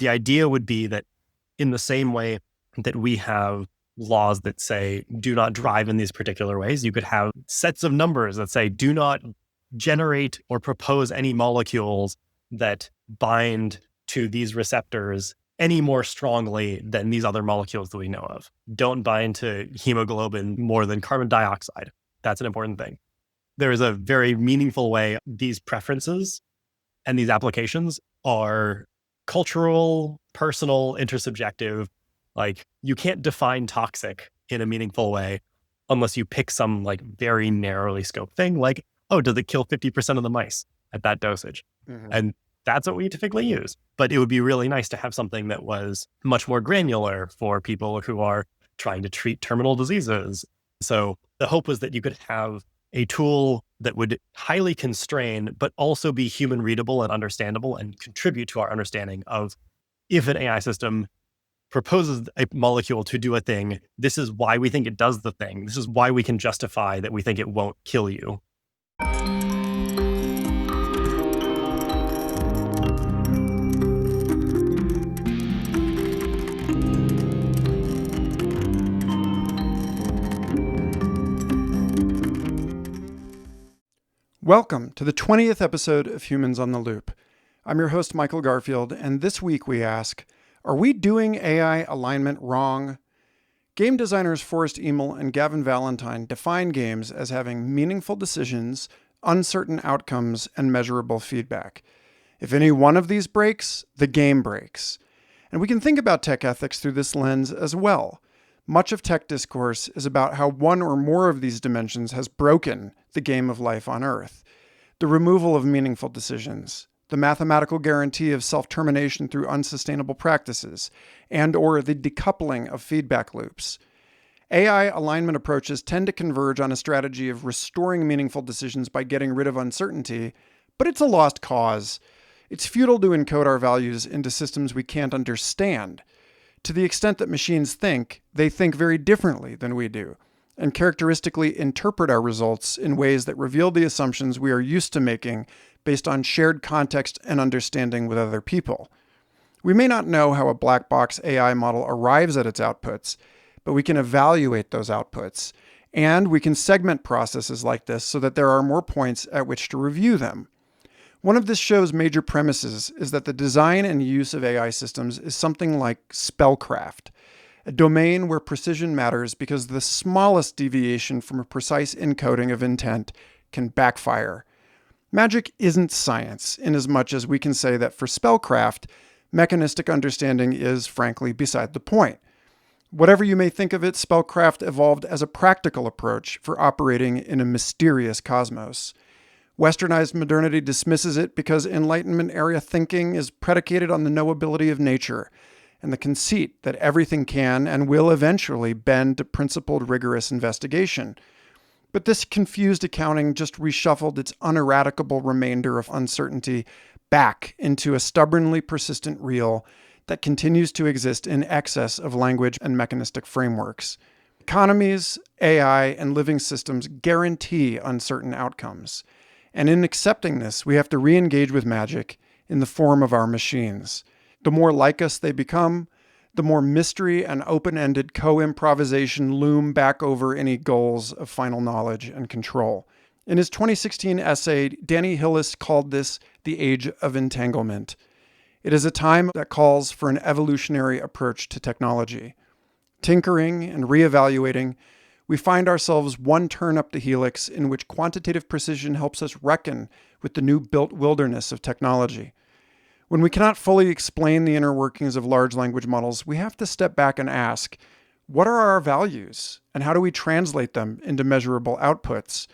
The idea would be that in the same way that we have laws that say do not drive in these particular ways, you could have sets of numbers that say do not generate or propose any molecules that bind to these receptors any more strongly than these other molecules that we know of. Don't bind to hemoglobin more than carbon dioxide. That's an important thing. There is a very meaningful way these preferences and these applications are cultural, personal, intersubjective. Like, you can't define toxic in a meaningful way unless you pick some like very narrowly scoped thing, like, oh, does it kill 50% of the mice at that dosage? Mm-hmm. And that's what we typically use. But it would be really nice to have something that was much more granular for people who are trying to treat terminal diseases. So the hope was that you could have a tool that would highly constrain, but also be human readable and understandable and contribute to our understanding of if an AI system proposes a molecule to do a thing, this is why we think it does the thing. This is why we can justify that we think it won't kill you. Welcome to the 20th episode of Humans on the Loop. I'm your host, Michael Garfield, and this week we ask, are we doing AI alignment wrong? Game designers Forrest Emil and Gavin Valentine define games as having meaningful decisions, uncertain outcomes, and measurable feedback. If any one of these breaks, the game breaks. And we can think about tech ethics through this lens as well. Much of tech discourse is about how one or more of these dimensions has broken the game of life on Earth. The removal of meaningful decisions, the mathematical guarantee of self-termination through unsustainable practices, and or the decoupling of feedback loops. AI alignment approaches tend to converge on a strategy of restoring meaningful decisions by getting rid of uncertainty, but it's a lost cause. It's futile to encode our values into systems we can't understand. To the extent that machines think, they think very differently than we do, and characteristically interpret our results in ways that reveal the assumptions we are used to making based on shared context and understanding with other people. We may not know how a black box AI model arrives at its outputs, but we can evaluate those outputs, and we can segment processes like this so that there are more points at which to review them. One of this show's major premises is that the design and use of AI systems is something like spellcraft, a domain where precision matters because the smallest deviation from a precise encoding of intent can backfire. Magic isn't science, in as much as we can say that for spellcraft, mechanistic understanding is, frankly, beside the point. Whatever you may think of it, spellcraft evolved as a practical approach for operating in a mysterious cosmos. Westernized modernity dismisses it because Enlightenment-era thinking is predicated on the knowability of nature and the conceit that everything can and will eventually bend to principled, rigorous investigation. But this confused accounting just reshuffled its uneradicable remainder of uncertainty back into a stubbornly persistent real that continues to exist in excess of language and mechanistic frameworks. Economies, AI, and living systems guarantee uncertain outcomes. And in accepting this, we have to re-engage with magic in the form of our machines. The more like us they become, the more mystery and open-ended co-improvisation loom back over any goals of final knowledge and control. In his 2016 essay, Danny Hillis called this the age of entanglement. It is a time that calls for an evolutionary approach to technology. Tinkering and reevaluating, we find ourselves one turn up the helix in which quantitative precision helps us reckon with the new built wilderness of technology. When we cannot fully explain the inner workings of large language models, we have to step back and ask, what are our values, and how do we translate them into measurable outputs?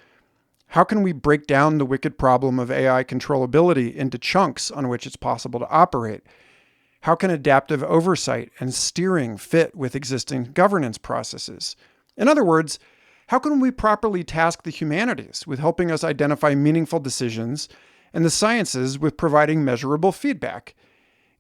How can we break down the wicked problem of AI controllability into chunks on which it's possible to operate? How can adaptive oversight and steering fit with existing governance processes? In other words, how can we properly task the humanities with helping us identify meaningful decisions and the sciences with providing measurable feedback?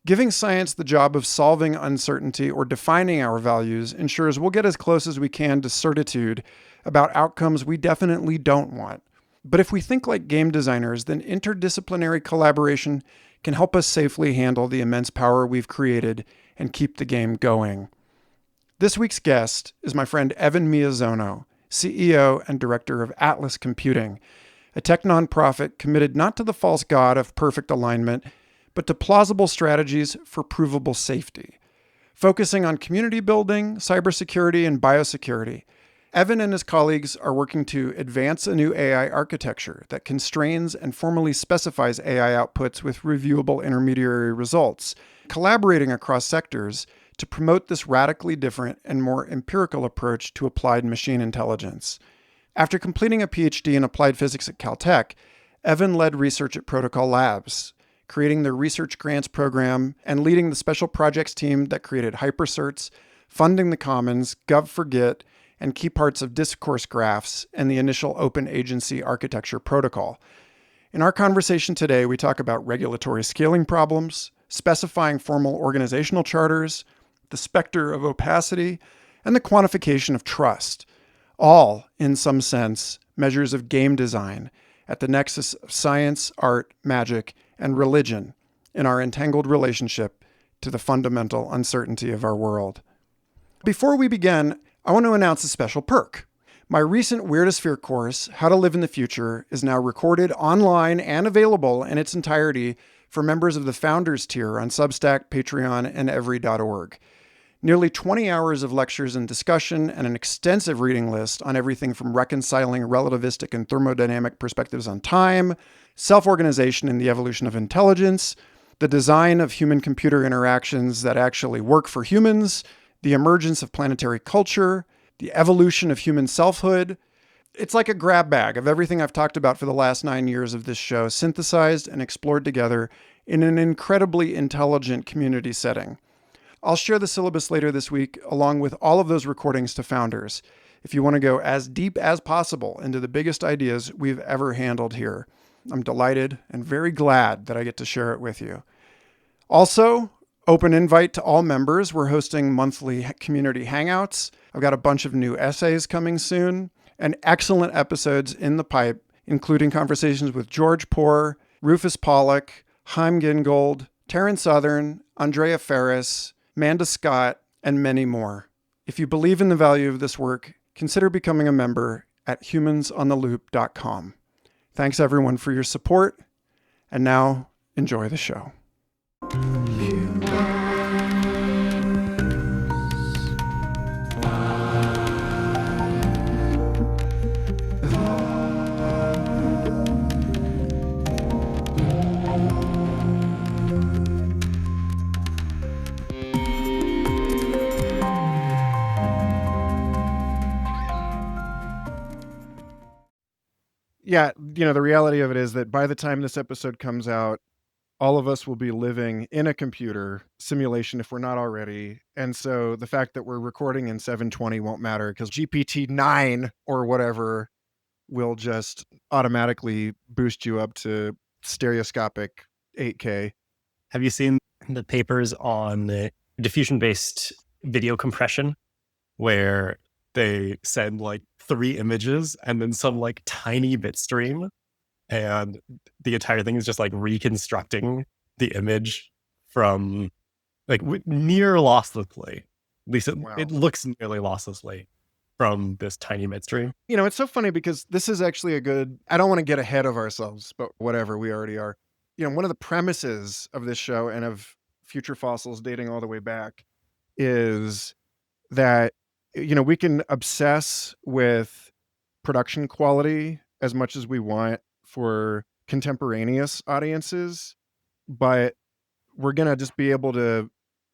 Giving science the job of solving uncertainty or defining our values ensures we'll get as close as we can to certitude about outcomes we definitely don't want. But if we think like game designers, then interdisciplinary collaboration can help us safely handle the immense power we've created and keep the game going. This week's guest is my friend Evan Miyazono, CEO and director of Atlas Computing, a tech nonprofit committed not to the false god of perfect alignment, but to plausible strategies for provable safety. Focusing on community building, cybersecurity, and biosecurity, Evan and his colleagues are working to advance a new AI architecture that constrains and formally specifies AI outputs with reviewable intermediary results, collaborating across sectors to promote this radically different and more empirical approach to applied machine intelligence. After completing a PhD in applied physics at Caltech, Evan led research at Protocol Labs, creating their research grants program and leading the special projects team that created hypercerts, funding the Commons, Gov4Git, and key parts of discourse graphs and the initial open agency architecture protocol. In our conversation today, we talk about regulatory scaling problems, specifying formal organizational charters, the specter of opacity, and the quantification of trust, all, in some sense, measures of game design at the nexus of science, art, magic, and religion in our entangled relationship to the fundamental uncertainty of our world. Before we begin, I want to announce a special perk. My recent Weirdosphere course, How to Live in the Future, is now recorded online and available in its entirety for members of the Founders tier on Substack, Patreon, and every.org. Nearly 20 hours of lectures and discussion and an extensive reading list on everything from reconciling relativistic and thermodynamic perspectives on time, self-organization and the evolution of intelligence, the design of human-computer interactions that actually work for humans, the emergence of planetary culture, the evolution of human selfhood. It's like a grab bag of everything I've talked about for the last 9 years of this show, synthesized and explored together in an incredibly intelligent community setting. I'll share the syllabus later this week, along with all of those recordings to founders, if you want to go as deep as possible into the biggest ideas we've ever handled here. I'm delighted and very glad that I get to share it with you. Also, open invite to all members. We're hosting monthly community hangouts. I've got a bunch of new essays coming soon and excellent episodes in the pipe, including conversations with George Poor, Rufus Pollock, Chaim Gingold, Taryn Southern, Andrea Ferris, Manda Scott, and many more. If you believe in the value of this work, consider becoming a member at humansontheloop.com. Thanks everyone for your support. And now, enjoy the show. Yeah, the reality of it is that by the time this episode comes out, all of us will be living in a computer simulation if we're not already. And so the fact that we're recording in 720 won't matter because GPT-9 or whatever will just automatically boost you up to stereoscopic 8K. Have you seen the papers on the diffusion-based video compression where they send like 3 images and then some like tiny bit stream, and the entire thing is just like reconstructing the image from like near losslessly. At least it looks nearly losslessly from this tiny bit stream. It's so funny because this is actually I don't want to get ahead of ourselves, but whatever, we already are. One of the premises of this show and of Future Fossils dating all the way back is that we can obsess with production quality as much as we want for contemporaneous audiences, but we're going to just be able to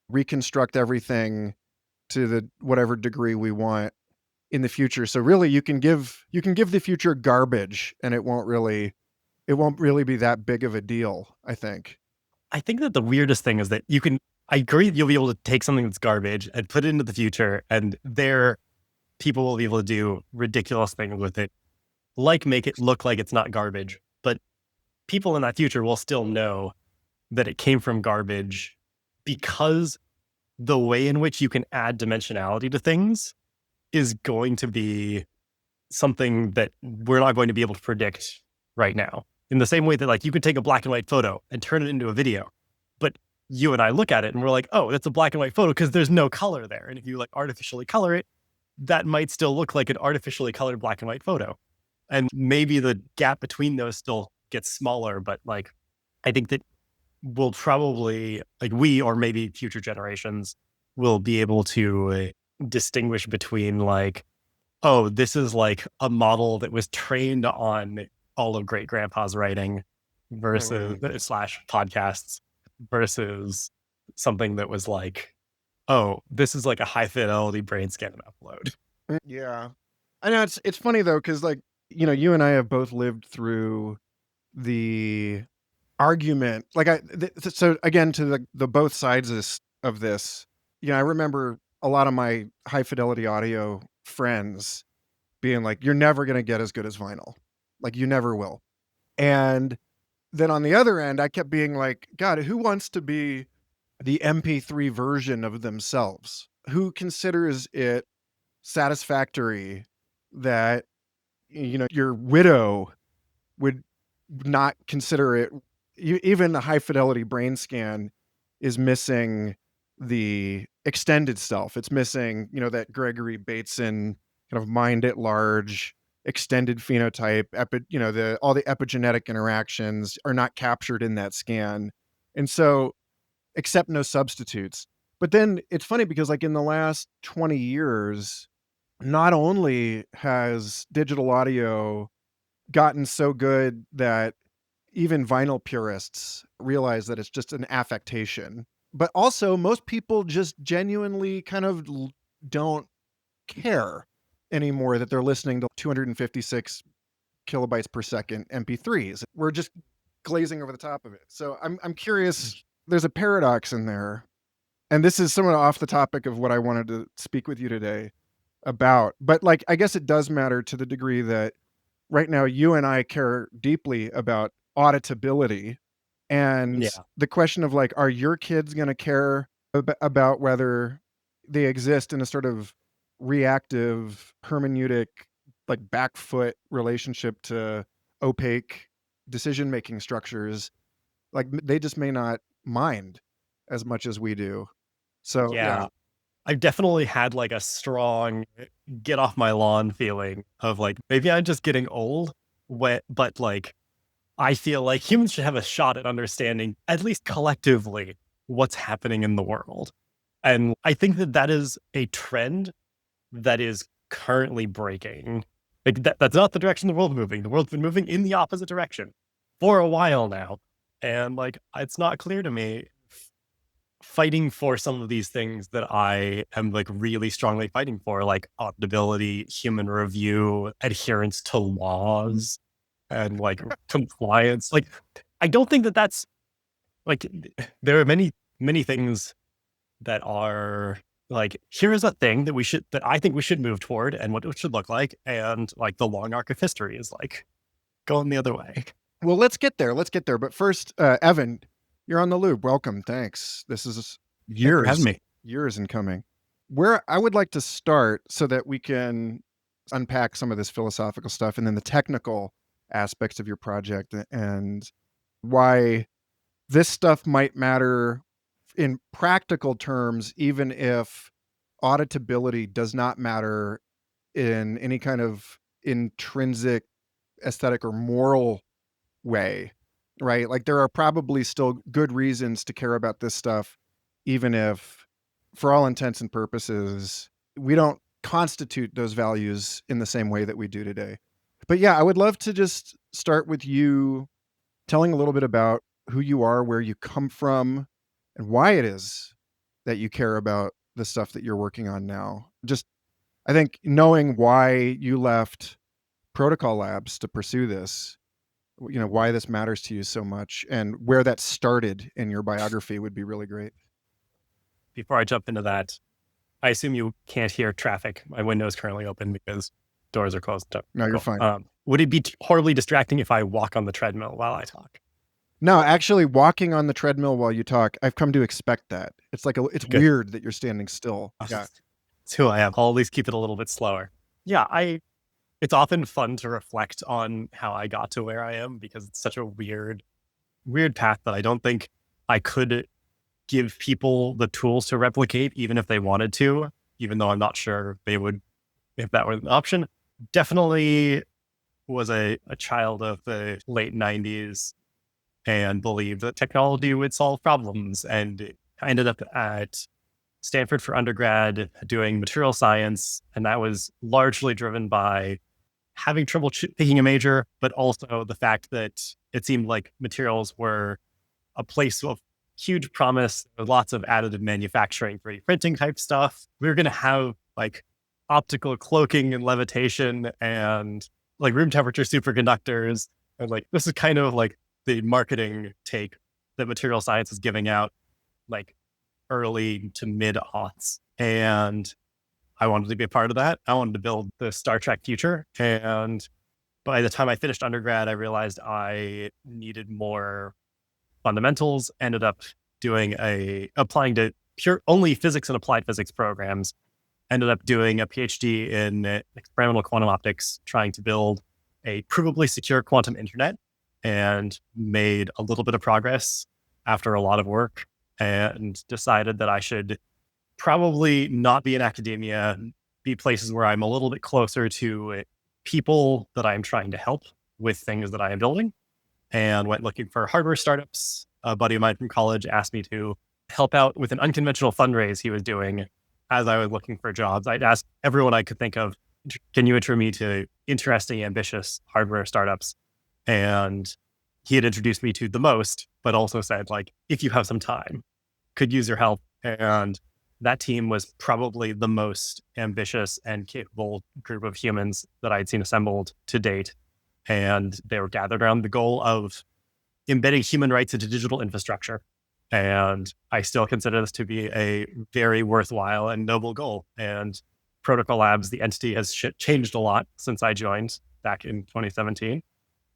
reconstruct everything to the whatever degree we want in the future. So really you can give the future garbage and it won't really be that big of a deal, I think. I think that the weirdest thing is that I agree that you'll be able to take something that's garbage and put it into the future, and there people will be able to do ridiculous things with it, like make it look like it's not garbage. But people in that future will still know that it came from garbage because the way in which you can add dimensionality to things is going to be something that we're not going to be able to predict right now. in the same way that like you could take a black and white photo and turn it into a video, but you and I look at it and we're like, oh, that's a black and white photo because there's no color there. And if you like artificially color it, that might still look like an artificially colored black and white photo. And maybe the gap between those still gets smaller, but like I think that we'll probably like we or maybe future generations will be able to distinguish between like, oh, this is like a model that was trained on all of great grandpa's writing versus slash podcasts versus something that was like, oh, this is like a high fidelity brain scan and upload. Yeah. I know it's funny though, because like, you and I have both lived through the argument. Like so again, to the both sides of this, I remember a lot of my high fidelity audio friends being like, you're never going to get as good as vinyl. Like you never will. And then on the other end, I kept being like, God, who wants to be the MP3 version of themselves? Who considers it satisfactory that, your widow would not consider it? Even a high fidelity brain scan is missing the extended self. It's missing, that Gregory Bateson kind of mind at large extended phenotype, all the epigenetic interactions are not captured in that scan. And so, accept no substitutes. But then it's funny because like in the last 20 years, not only has digital audio gotten so good that even vinyl purists realize that it's just an affectation, but also most people just genuinely kind of don't care anymore that they're listening to 256 kilobytes per second MP3s. We're just glazing over the top of it. So I'm curious, there's a paradox in there. And this is somewhat off the topic of what I wanted to speak with you today about. But like, I guess it does matter to the degree that right now you and I care deeply about auditability. And Yeah. the question of like, are your kids going to care about whether they exist in a sort of reactive hermeneutic, like back foot relationship to opaque decision-making structures? Like they just may not mind as much as we do. So yeah. Yeah. I've definitely had like a strong get off my lawn feeling of like maybe I'm just getting old, but like I feel like humans should have a shot at understanding, at least collectively, what's happening in the world. And I think that that is a trend that is currently breaking. Like that's not the direction the world's moving. The world's been moving in the opposite direction for a while now. And like, it's not clear to me fighting for some of these things that I am like really strongly fighting for, like auditability, human review, adherence to laws, and like compliance. Like, I don't think that that's like, there are many things that are like, here is a thing that I think we should move toward and what it should look like. And like the long arc of history is like going the other way. Well, let's get there. But first, Evan, you're on the loop. Welcome. Thanks. This is Thanks for having me. years in coming. Where I would like to start so that we can unpack some of this philosophical stuff and then the technical aspects of your project and why this stuff might matter in practical terms, even if auditability does not matter in any kind of intrinsic aesthetic or moral way, right? Like there are probably still good reasons to care about this stuff, even if, for all intents and purposes, we don't constitute those values in the same way that we do today. But yeah, I would love to just start with you telling a little bit about who you are, where you come from, and why it is that you care about the stuff that you're working on now. Just, I think knowing why you left Protocol Labs to pursue this, why this matters to you so much and where that started in your biography would be really great. Before I jump into that, I assume you can't hear traffic. My window is currently open because doors are closed. No, you're fine. Would it be horribly distracting if I walk on the treadmill while I talk? No, actually walking on the treadmill while you talk, I've come to expect that. It's like, it's Good. weird that you're standing still. Yeah. It's who I am. I'll at least keep it a little bit slower. Yeah, it's often fun to reflect on how I got to where I am because it's such a weird path that I don't think I could give people the tools to replicate, even if they wanted to, even though I'm not sure they would if that were an option. Definitely was a child of the late 90s and believed that technology would solve problems. And I ended up at Stanford for undergrad doing material science. And that was largely driven by having trouble picking a major, but also the fact that it seemed like materials were a place of huge promise. There was lots of additive manufacturing, 3D printing type stuff. We were going to have like optical cloaking and levitation and like room temperature superconductors. And like, this is kind of like the marketing take that material science is giving out like early to mid aughts. And I wanted to be a part of that. I wanted to build the Star Trek future. And by the time I finished undergrad, I realized I needed more fundamentals, ended up applying to only physics and applied physics programs, ended up doing a PhD in experimental quantum optics, trying to build a provably secure quantum internet, and made a little bit of progress after a lot of work, and decided that I should probably not be in academia, be places where I'm a little bit closer to people that I'm trying to help with things that I am building, and went looking for hardware startups. A buddy of mine from college asked me to help out with an unconventional fundraise he was doing as I was looking for jobs. I'd asked everyone I could think of, can you intro me to interesting, ambitious hardware startups? And he had introduced me to the most, but also said, like, if you have some time, could use your help. And that team was probably the most ambitious and capable group of humans that I'd seen assembled to date. And they were gathered around the goal of embedding human rights into digital infrastructure. And I still consider this to be a very worthwhile and noble goal. And Protocol Labs, the entity, has changed a lot since I joined back in 2017,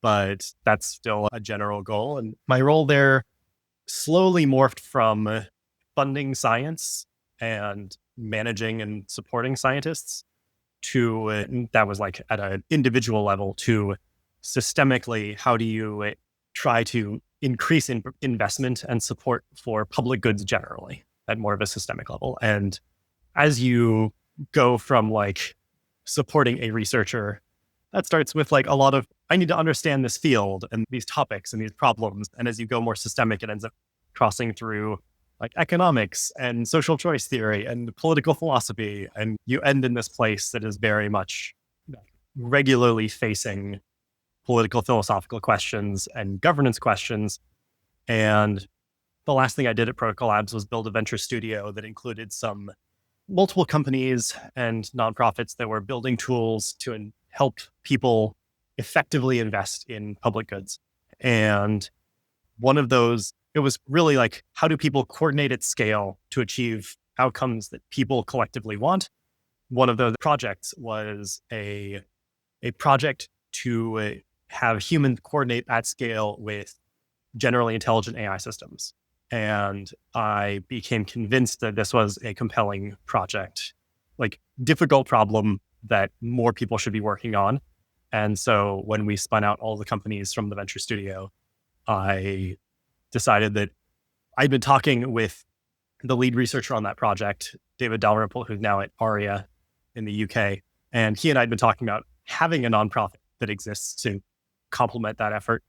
but that's still a general goal. And my role there slowly morphed from funding science and managing and supporting scientists to that was like at an individual level to systemically, how do you try to increase investment and support for public goods generally at more of a systemic level. And as you go from like supporting a researcher, that starts with like a lot of, I need to understand this field and these topics and these problems. And as you go more systemic, it ends up crossing through like economics and social choice theory and political philosophy. And you end in this place that is very much regularly facing political philosophical questions and governance questions. And the last thing I did at Protocol Labs was build a venture studio that included some multiple companies and nonprofits that were building tools to help people effectively invest in public goods. And one of those, it was really like, how do people coordinate at scale to achieve outcomes that people collectively want? One of those projects was a project to have humans coordinate at scale with generally intelligent AI systems. And I became convinced that this was a compelling project, like difficult problem that more people should be working on. And so when we spun out all the companies from the venture studio, I decided that I'd been talking with the lead researcher on that project, David Dalrymple, who's now at Aria in the UK. And he and I had been talking about having a nonprofit that exists to complement that effort.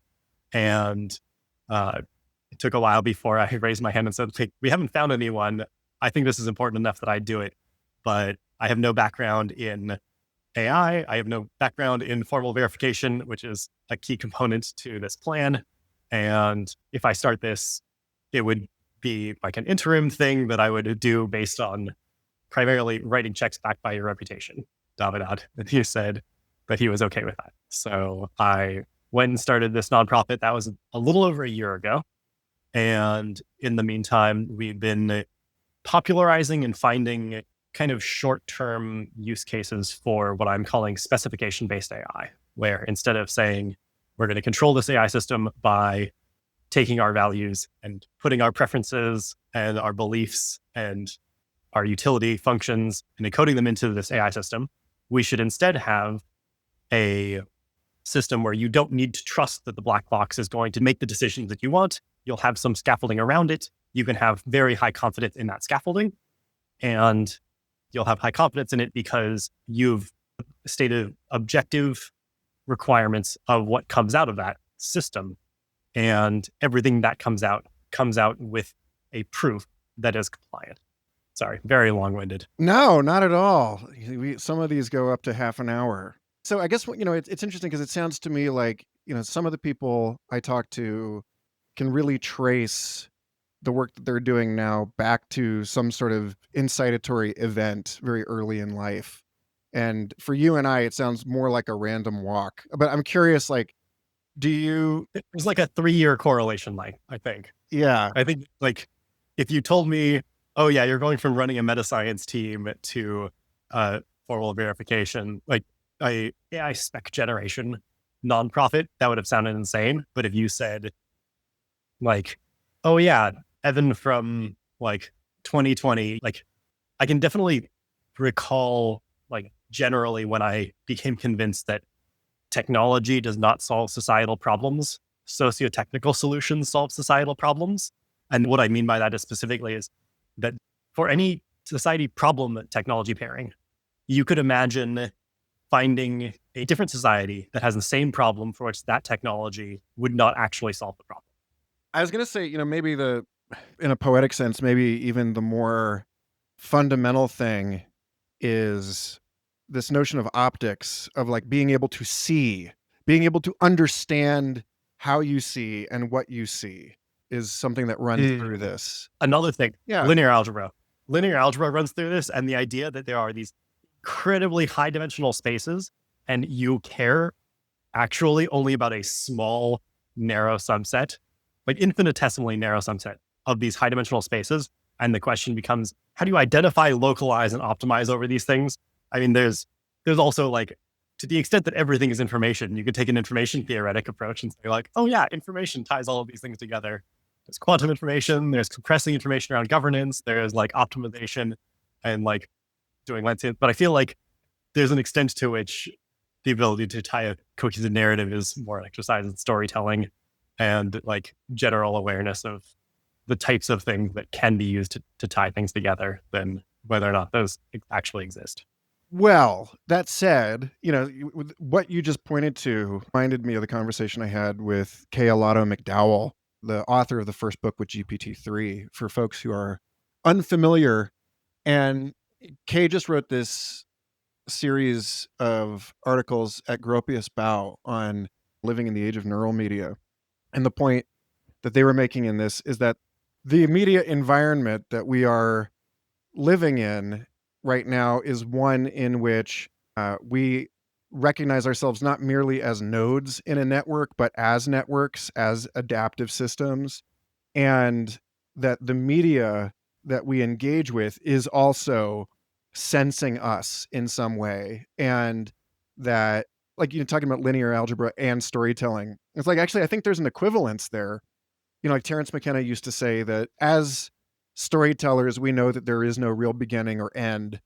And it took a while before I raised my hand and said, okay, we haven't found anyone. I think this is important enough that I do it. But I have no background in AI. I have no background in formal verification, which is a key component to this plan. And if I start this, it would be like an interim thing that I would do based on primarily writing checks backed by your reputation. Davidad. And he said that he was okay with that. So I went and started this nonprofit. That was a little over a year ago. And in the meantime, we've been popularizing and finding kind of short-term use cases for what I'm calling specification-based AI, where instead of saying, we're going to control this AI system by taking our values and putting our preferences and our beliefs and our utility functions and encoding them into this AI system, we should instead have a system where you don't need to trust that the black box is going to make the decisions that you want. You'll have some scaffolding around it. You can have very high confidence in that scaffolding, and you'll have high confidence in it because you've stated objective requirements of what comes out of that system. And everything that comes out with a proof that is compliant. Sorry, very long-winded. No, not at all. Some of these go up to half an hour. So I guess it's interesting because it sounds to me like some of the people I talk to can really trace the work that they're doing now back to some sort of incitatory event very early in life. And for you and I, it sounds more like a random walk. But I'm curious, like, do you? There's like a 3-year correlation line, I think. Yeah. I think like if you told me, oh yeah, you're going from running a meta science team to formal verification, like a AI spec generation nonprofit, that would have sounded insane. But if you said like, oh yeah, Evan from like 2020, like I can definitely recall like generally when I became convinced that technology does not solve societal problems, socio-technical solutions solve societal problems. And what I mean by that is specifically is that for any society problem technology pairing, you could imagine finding a different society that has the same problem for which that technology would not actually solve the problem. I was gonna say, maybe in a poetic sense, maybe even the more fundamental thing is this notion of optics, of like being able to see, being able to understand how you see and what you see is something that runs through this. Another thing, Yeah. linear algebra. Linear algebra runs through this, and the idea that there are these incredibly high dimensional spaces and you care actually only about a small, narrow subset, like infinitesimally narrow subset of these high dimensional spaces. And the question becomes, how do you identify, localize, and optimize over these things? I mean, there's also like, to the extent that everything is information, you could take an information theoretic approach and say like, oh yeah, information ties all of these things together. There's quantum information, there's compressing information around governance, there's like optimization and like doing landscape. But I feel like there's an extent to which the ability to tie a cohesive narrative is more an exercise in storytelling and like general awareness of the types of things that can be used to tie things together than whether or not those actually exist. Well, that said, what you just pointed to reminded me of the conversation I had with Kay Alato McDowell, the author of the first book with GPT-3, for folks who are unfamiliar. And Kay just wrote this series of articles at Gropius Bow on living in the age of neural media. And the point that they were making in this is that the media environment that we are living in right now is one in which we recognize ourselves not merely as nodes in a network, but as networks, as adaptive systems, and that the media that we engage with is also sensing us in some way. And that, like, talking about linear algebra and storytelling, it's like, actually, I think there's an equivalence there. Like Terence McKenna used to say that as storytellers, we know that there is no real beginning or end,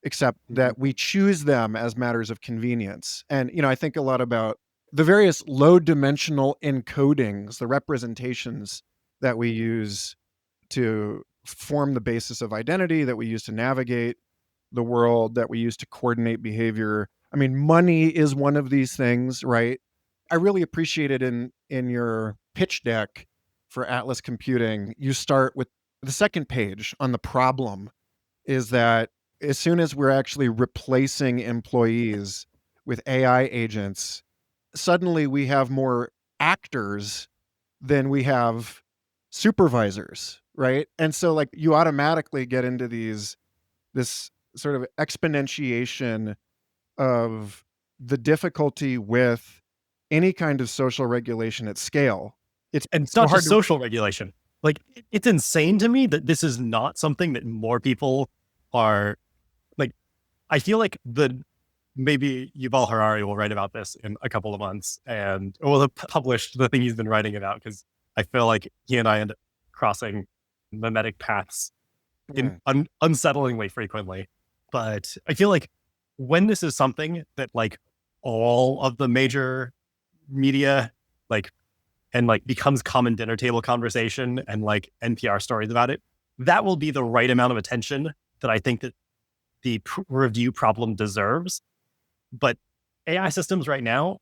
except that we choose them as matters of convenience. And, I think a lot about the various low dimensional encodings, the representations that we use to form the basis of identity, that we use to navigate the world, that we use to coordinate behavior. I mean, money is one of these things, right? I really appreciated in your pitch deck for Atlas Computing, you start with the second page on the problem is that as soon as we're actually replacing employees with AI agents, suddenly we have more actors than we have supervisors, right? And so like you automatically get into this sort of exponentiation of the difficulty with any kind of social regulation at scale. It's And it's so not hard just to. social regulation. Like it's insane to me that this is not something that more people are like. I feel like maybe Yuval Harari will write about this in a couple of months and will have published the thing he's been writing about because I feel like he and I end up crossing mimetic paths in unsettlingly frequently. But I feel like when this is something that like all of the major media, like, and like becomes common dinner table conversation and like NPR stories about it, that will be the right amount of attention that I think that the review problem deserves. But AI systems right now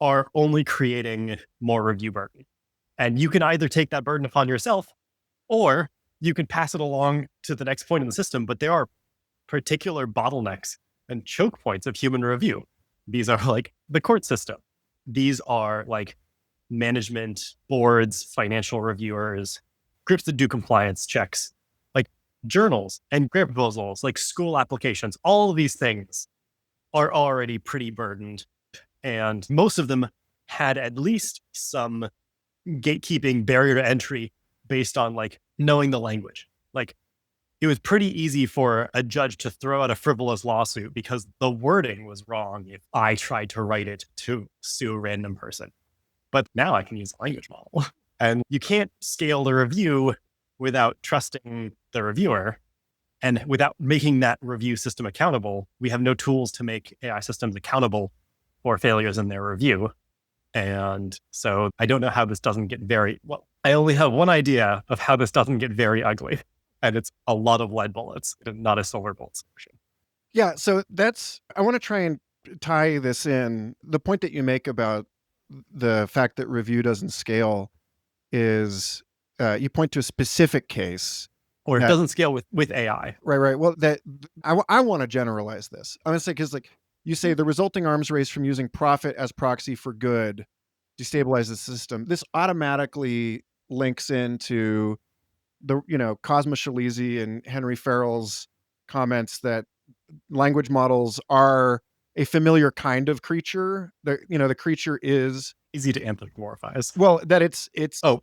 are only creating more review burden. And you can either take that burden upon yourself or you can pass it along to the next point in the system. But there are particular bottlenecks and choke points of human review. These are like the court system. These are like management boards, financial reviewers, groups that do compliance checks, like journals and grant proposals, like school applications. All of these things are already pretty burdened. And most of them had at least some gatekeeping barrier to entry based on like knowing the language. Like it was pretty easy for a judge to throw out a frivolous lawsuit because the wording was wrong if I tried to write it to sue a random person. But now I can use a language model. And you can't scale the review without trusting the reviewer. And without making that review system accountable, we have no tools to make AI systems accountable for failures in their review. And so I don't know how this doesn't get very, well, I only have one idea of how this doesn't get very ugly. And it's a lot of lead bullets, not a silver bullet solution. Yeah, so I want to try and tie this in. The point that you make about the fact that review doesn't scale is you point to a specific case. Or it doesn't scale with AI. Right. Well, I want to generalize this. I'm going to say, because like you say, the resulting arms race from using profit as proxy for good destabilizes the system. This automatically links into the, Cosmo Shalizi and Henry Farrell's comments that language models are a familiar kind of creature. The creature is easy to anthropomorphize. Well, that it's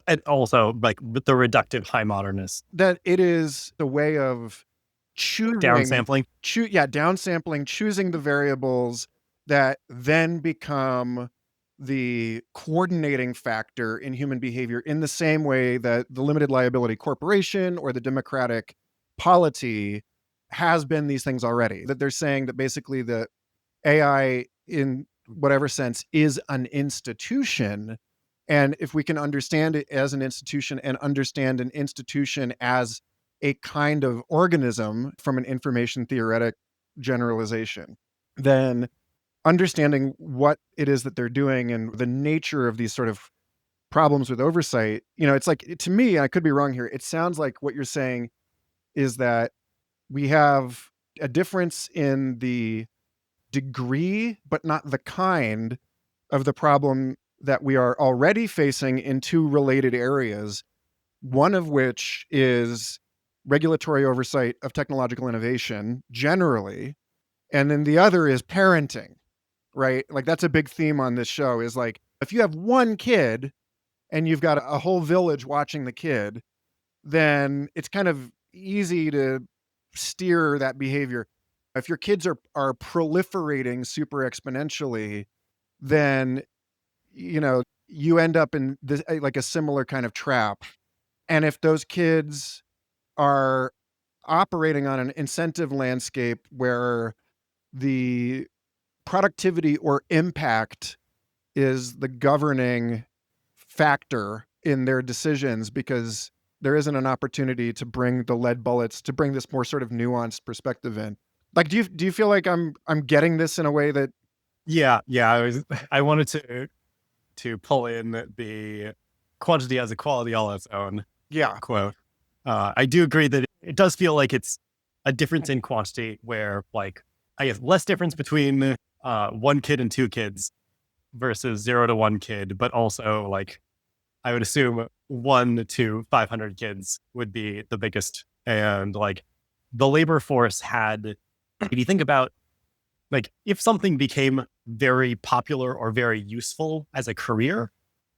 and also like with the reductive high modernist, that it is a way of choosing downsampling. Downsampling, choosing the variables that then become the coordinating factor in human behavior, in the same way that the limited liability corporation or the democratic polity has been these things already. That they're saying that basically the AI, in whatever sense, is an institution. And if we can understand it as an institution and understand an institution as a kind of organism from an information theoretic generalization, then understanding what it is that they're doing and the nature of these sort of problems with oversight, it's like, to me, I could be wrong here, it sounds like what you're saying is that we have a difference in the degree, but not the kind of the problem that we are already facing in two related areas, one of which is regulatory oversight of technological innovation generally, and then the other is parenting, right? Like that's a big theme on this show, is like, if you have one kid and you've got a whole village watching the kid, then it's kind of easy to steer that behavior. If your kids are proliferating super exponentially, then you end up in this, like a similar kind of trap. And if those kids are operating on an incentive landscape where the productivity or impact is the governing factor in their decisions, because there isn't an opportunity to bring the lead bullets, to bring this more sort of nuanced perspective in. Like, do you feel like I'm getting this in a way that? Yeah. I wanted to pull in the quantity has a quality all its own. Yeah. Quote. I do agree that it does feel like it's a difference in quantity where, like, I guess less difference between one kid and two kids versus 0 to 1 kid, but also like I would assume 1 to 500 kids would be the biggest. And like the labor force had, if you think about like if something became very popular or very useful as a career,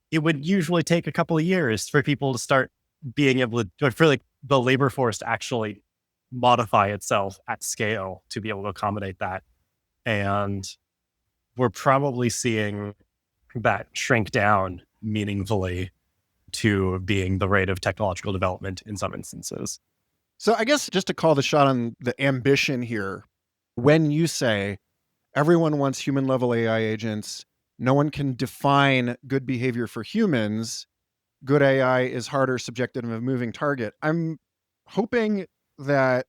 it would usually take a couple of years for people to start being able to, for like the labor force to actually modify itself at scale to be able to accommodate that. And we're probably seeing that shrink down meaningfully to being the rate of technological development in some instances. So I guess just to call the shot on the ambition here, when you say everyone wants human level AI agents. No one can define good behavior for humans. Good AI is harder, subjective, and a moving target. I'm hoping that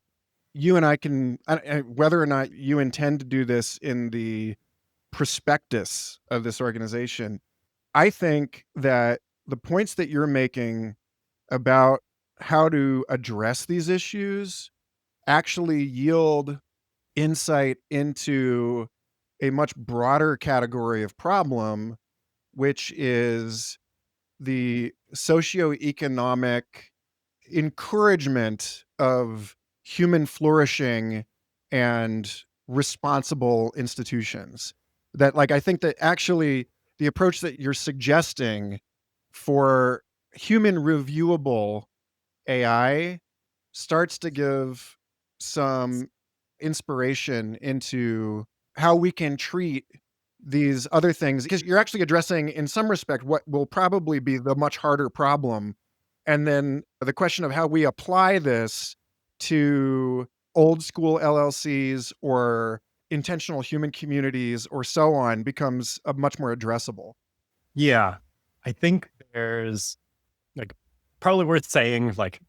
you and I can, whether or not you intend to do this in the prospectus of this organization, I think that the points that you're making about how to address these issues actually yield insight into a much broader category of problem, which is the socioeconomic encouragement of human flourishing and responsible institutions. That, like, I think that actually the approach that you're suggesting for human reviewable AI starts to give some inspiration into how we can treat these other things, because you're actually addressing, in some respect, what will probably be the much harder problem. And then the question of how we apply this to old school LLCs or intentional human communities or so on becomes a much more addressable. Yeah. I think there's like probably worth saying, like,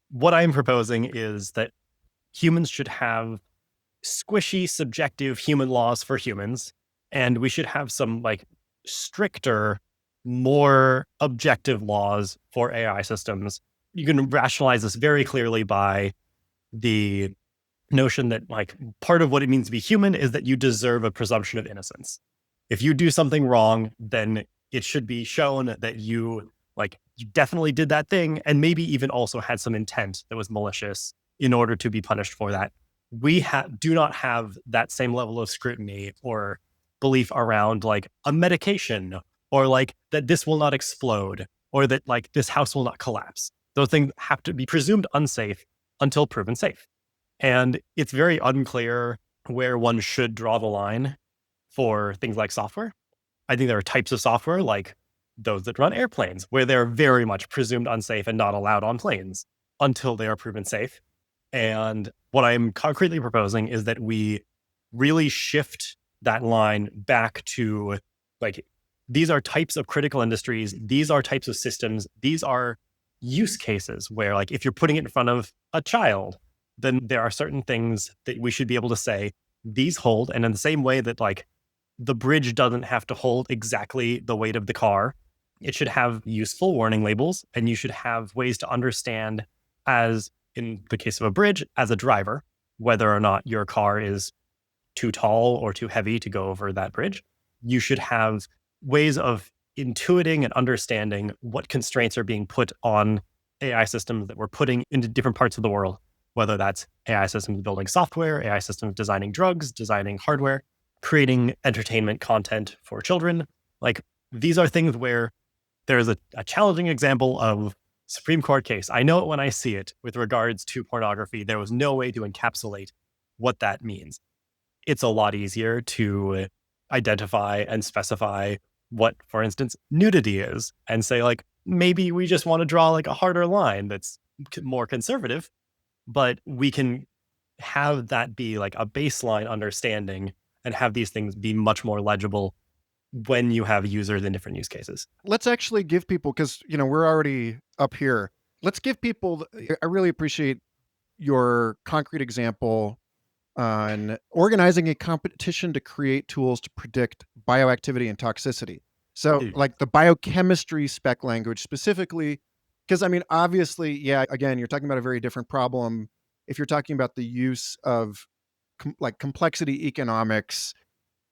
what I'm proposing is that humans should have squishy, subjective human laws for humans, and we should have some like stricter, more objective laws for AI systems. You can rationalize this very clearly by the notion that like part of what it means to be human is that you deserve a presumption of innocence. If you do something wrong, then it should be shown that you definitely did that thing and maybe even also had some intent that was malicious in order to be punished for that. We do not have that same level of scrutiny or belief around like a medication or like that this will not explode or that like this house will not collapse. Those things have to be presumed unsafe until proven safe. And it's very unclear where one should draw the line for things like software. I think there are types of software like those that run airplanes where they're very much presumed unsafe and not allowed on planes until they are proven safe. And what I'm concretely proposing is that we really shift that line back to like, these are types of critical industries. These are types of systems. These are use cases where like, if you're putting it in front of a child, then there are certain things that we should be able to say these hold. And in the same way that like the bridge doesn't have to hold exactly the weight of the car, it should have useful warning labels, and you should have ways to understand, as in the case of a bridge, as a driver, whether or not your car is too tall or too heavy to go over that bridge. You should have ways of intuiting and understanding what constraints are being put on AI systems that we're putting into different parts of the world, whether that's AI systems building software, AI systems designing drugs, designing hardware, creating entertainment content for children. Like, these are things where there's a challenging example of Supreme Court case. I know it when I see it with regards to pornography. There was no way to encapsulate what that means. It's a lot easier to identify and specify what, for instance, nudity is and say, like, maybe we just want to draw like a harder line that's more conservative, but we can have that be like a baseline understanding and have these things be much more legible when you have users in different use cases. Let's actually give people, because we're already up here. Let's give people. I really appreciate your concrete example on organizing a competition to create tools to predict bioactivity and toxicity. So, like the biochemistry spec language specifically, because obviously, yeah, again, you're talking about a very different problem. If you're talking about the use of like complexity economics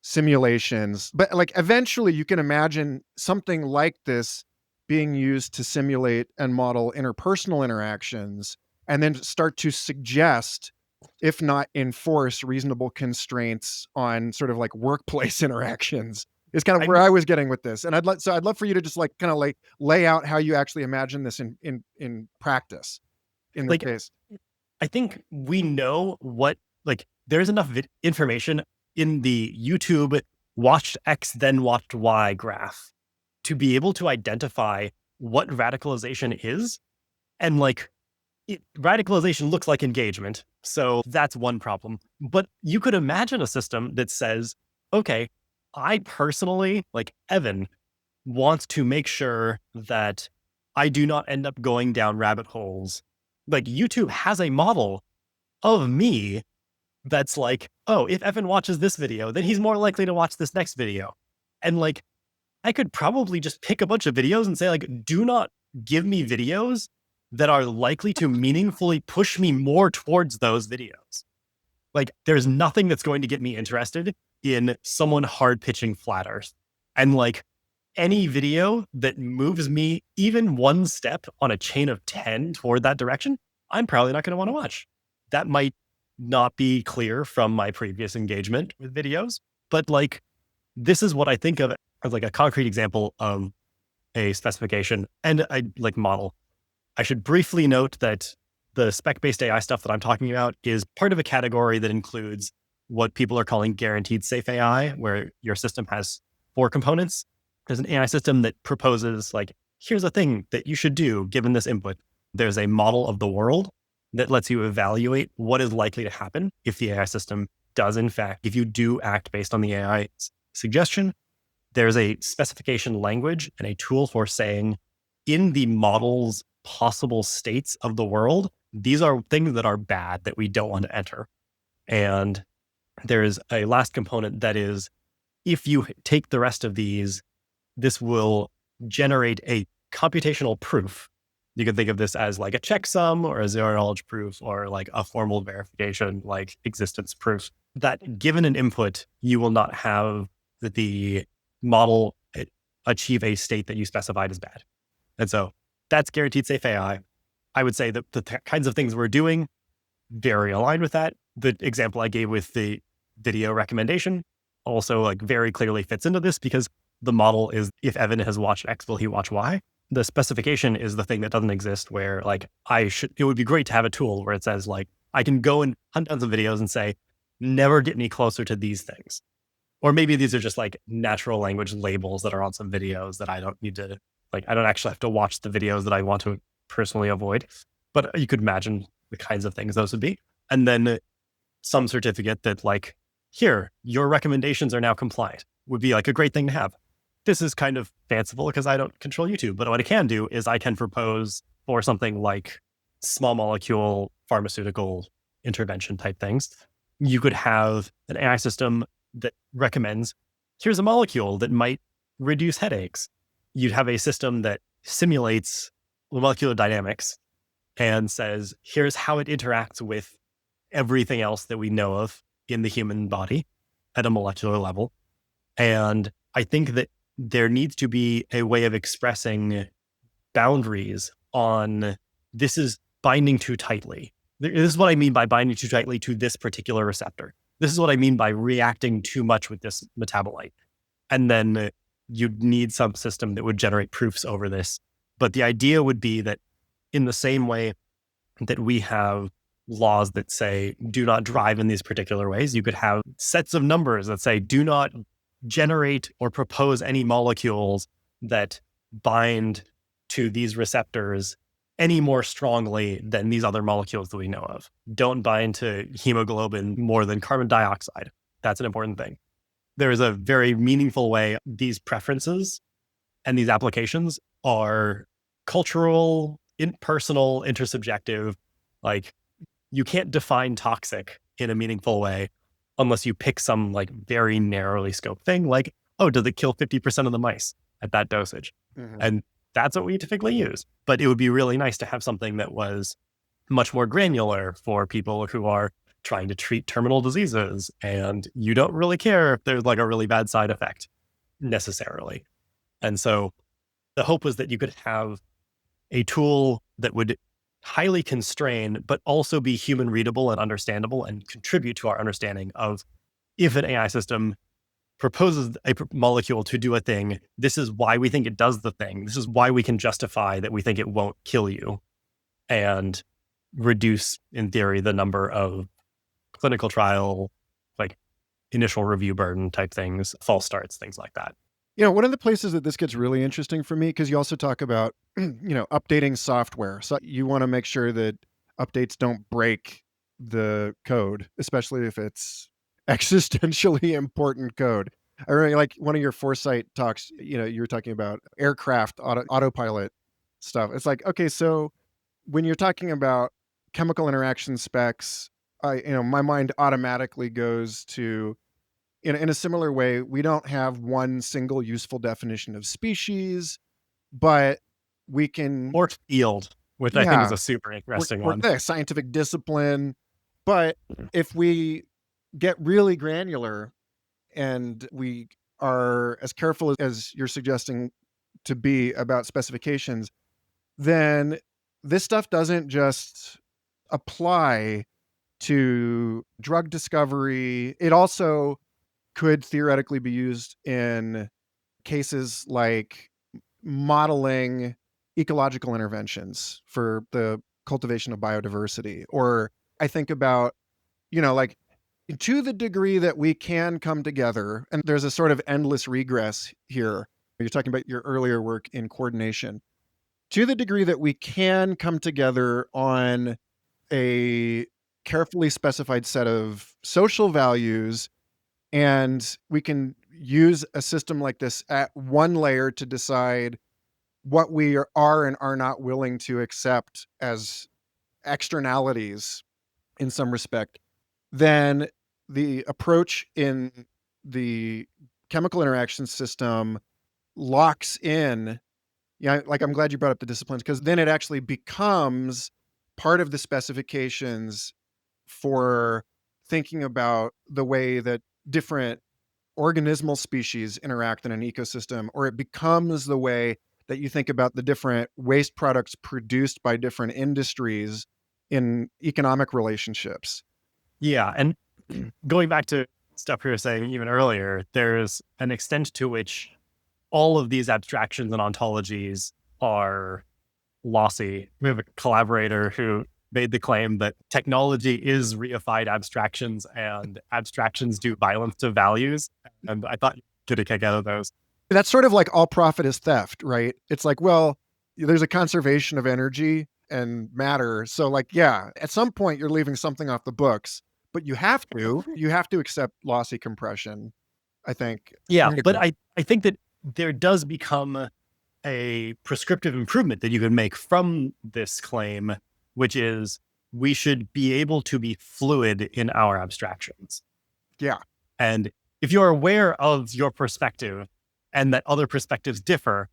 simulations, but like eventually you can imagine something like this being used to simulate and model interpersonal interactions and then start to suggest, if not enforce, reasonable constraints on sort of like workplace interactions is kind of where I was getting with this. And I'd love for you to just like kind of like lay out how you actually imagine this in practice in this case. I think we know what, like, there's enough information in the YouTube watched X then watched Y graph to be able to identify what radicalization is. And like, radicalization looks like engagement. So that's one problem. But you could imagine a system that says, okay, I personally, like Evan, wants to make sure that I do not end up going down rabbit holes. Like YouTube has a model of me that's like, oh, if Evan watches this video, then he's more likely to watch this next video. And like, I could probably just pick a bunch of videos and say, like, do not give me videos that are likely to meaningfully push me more towards those videos. Like, there's nothing that's going to get me interested in someone hard pitching flat earth. And like, any video that moves me even one step on a chain of 10 toward that direction, I'm probably not going to want to watch. That might not be clear from my previous engagement with videos, but like, this is what I think of as like a concrete example of a specification and I like model. I should briefly note that the spec-based AI stuff that I'm talking about is part of a category that includes what people are calling guaranteed safe AI, where your system has 4 components. There's an AI system that proposes like, here's a thing that you should do given this input. There's a model of the world that lets you evaluate what is likely to happen if the AI system does, in fact, if you do act based on the AI's suggestion. There's a specification language and a tool for saying in the model's possible states of the world, these are things that are bad that we don't want to enter. And there's a last component that is, if you take the rest of these, this will generate a computational proof. You can think of this as like a checksum or a zero knowledge proof or like a formal verification, like existence proof, that given an input, you will not have the model achieve a state that you specified as bad. And so that's guaranteed safe AI. I would say that the kinds of things we're doing very aligned with that. The example I gave with the video recommendation also like very clearly fits into this because the model is if Evan has watched X, will he watch Y? The specification is the thing that doesn't exist where like it would be great to have a tool where it says like, I can go and hunt tons of videos and say, never get me closer to these things. Or maybe these are just like natural language labels that are on some videos that I don't need to, like, I don't actually have to watch the videos that I want to personally avoid. But you could imagine the kinds of things those would be. And then some certificate that like, here, your recommendations are now compliant would be like a great thing to have. This is kind of fanciful because I don't control YouTube, but what I can do is I can propose for something like small molecule pharmaceutical intervention type things. You could have an AI system that recommends, here's a molecule that might reduce headaches. You'd have a system that simulates molecular dynamics and says, here's how it interacts with everything else that we know of in the human body at a molecular level. And I think that there needs to be a way of expressing boundaries on this is binding too tightly. This is what I mean by binding too tightly to this particular receptor. This is what I mean by reacting too much with this metabolite. And then you'd need some system that would generate proofs over this. But the idea would be that in the same way that we have laws that say, do not drive in these particular ways, you could have sets of numbers that say, do not generate or propose any molecules that bind to these receptors any more strongly than these other molecules that we know of. Don't bind to hemoglobin more than carbon dioxide. That's an important thing. There is a very meaningful way these preferences and these applications are cultural, personal, intersubjective. Like you can't define toxic in a meaningful way unless you pick some like very narrowly scoped thing like, oh, does it kill 50% of the mice at that dosage? Mm-hmm. And that's what we typically use. But it would be really nice to have something that was much more granular for people who are trying to treat terminal diseases and you don't really care if there's like a really bad side effect necessarily. And so the hope was that you could have a tool that would highly constrain, but also be human readable and understandable and contribute to our understanding of if an AI system proposes a molecule to do a thing, this is why we think it does the thing. This is why we can justify that we think it won't kill you and reduce, in theory, the number of clinical trial, like initial review burden type things, false starts, things like that. You know, one of the places that this gets really interesting for me, because you also talk about, updating software. So you want to make sure that updates don't break the code, especially if it's existentially important code. I really like one of your foresight talks, you were talking about aircraft autopilot stuff. It's like, okay, so when you're talking about chemical interaction specs, my mind automatically goes to, in a similar way, we don't have one single useful definition of species, but we can, Or field, which I think is yeah, a super interesting we're one. a scientific discipline. But if we get really granular and we are as careful as you're suggesting to be about specifications, then this stuff doesn't just apply to drug discovery. It also could theoretically be used in cases like modeling ecological interventions for the cultivation of biodiversity. Or I think about, like, to the degree that we can come together, and there's a sort of endless regress here. You're talking about your earlier work in coordination. To the degree that we can come together on a carefully specified set of social values, and we can use a system like this at one layer to decide what we are and are not willing to accept as externalities in some respect, then the approach in the chemical interaction system locks in. Yeah, like, I'm glad you brought up the disciplines, because then it actually becomes part of the specifications for thinking about the way that different organismal species interact in an ecosystem, or it becomes the way that you think about the different waste products produced by different industries in economic relationships. Yeah. And going back to stuff we were saying even earlier, there's an extent to which all of these abstractions and ontologies are lossy. We have a collaborator who made the claim that technology is reified abstractions and abstractions do violence to values. And I thought you could get a kick out of those. That's sort of like all profit is theft, right? It's like, well, there's a conservation of energy and matter. So, like, yeah, at some point you're leaving something off the books, but you have to accept lossy compression, I think. Yeah. I But agree. I think that there does become a prescriptive improvement that you can make from this claim, which is we should be able to be fluid in our abstractions. Yeah. And if you're aware of your perspective and that other perspectives differ,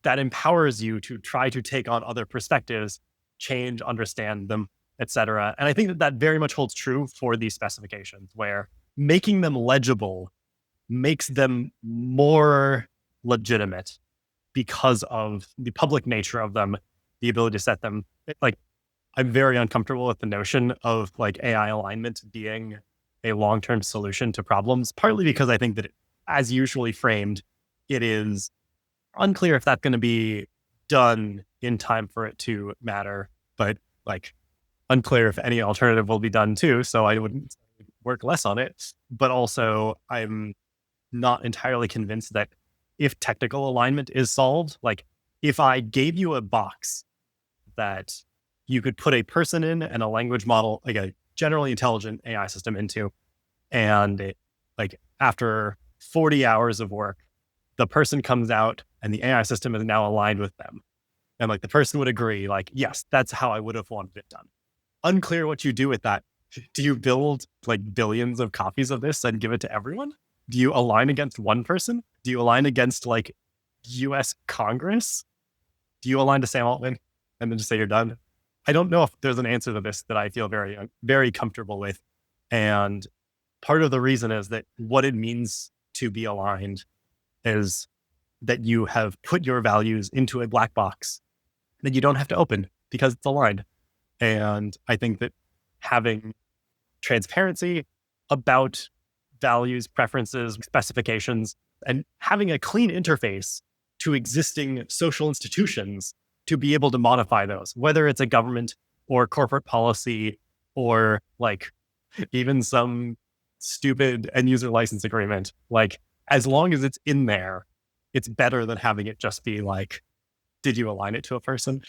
that empowers you to try to take on other perspectives, change, understand them, etc. And I think that that very much holds true for these specifications, where making them legible makes them more legitimate because of the public nature of them, the ability to set them. Like, I'm very uncomfortable with the notion of like AI alignment being a long-term solution to problems, partly because I think that as usually framed, it is unclear if that's going to be done in time for it to matter, but like unclear if any alternative will be done too. So I wouldn't work less on it. But also, I'm not entirely convinced that if technical alignment is solved, like if I gave you a box that you could put a person in and a language model, like a generally intelligent AI system into, and it, like after 40 hours of work, the person comes out and the AI system is now aligned with them. And like the person would agree, like, yes, that's how I would have wanted it done. Unclear what you do with that. Do you build like billions of copies of this and give it to everyone? Do you align against one person? Do you align against like US Congress? Do you align to Sam Altman and then just say you're done? I don't know if there's an answer to this that I feel very, very comfortable with. And part of the reason is that what it means to be aligned is that you have put your values into a black box that you don't have to open because it's aligned. And I think that having transparency about values, preferences, specifications, and having a clean interface to existing social institutions to be able to modify those, whether it's a government or corporate policy or like even some stupid end user license agreement. Like, as long as it's in there, it's better than having it just be like, did you align it to a person?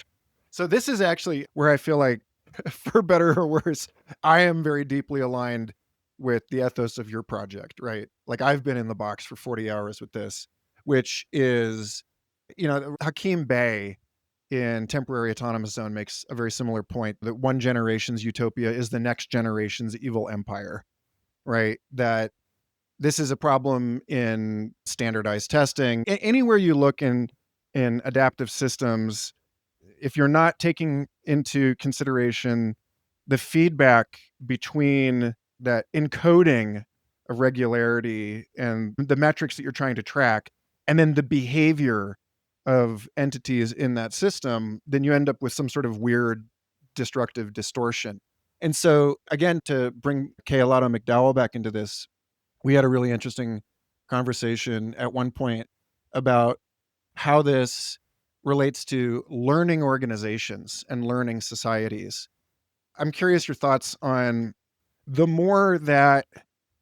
So this is actually where I feel like, for better or worse, I am very deeply aligned with the ethos of your project, right? Like I've been in the box for 40 hours with this, which is, Hakeem Bey in Temporary Autonomous Zone makes a very similar point that one generation's utopia is the next generation's evil empire, right? That this is a problem in standardized testing. Anywhere you look in adaptive systems, if you're not taking into consideration the feedback between that encoding of regularity and the metrics that you're trying to track, and then the behavior of entities in that system, then you end up with some sort of weird destructive distortion. And so, again, to bring Kayalato McDowell back into this, we had a really interesting conversation at one point about how this relates to learning organizations and learning societies. I'm curious your thoughts on the more that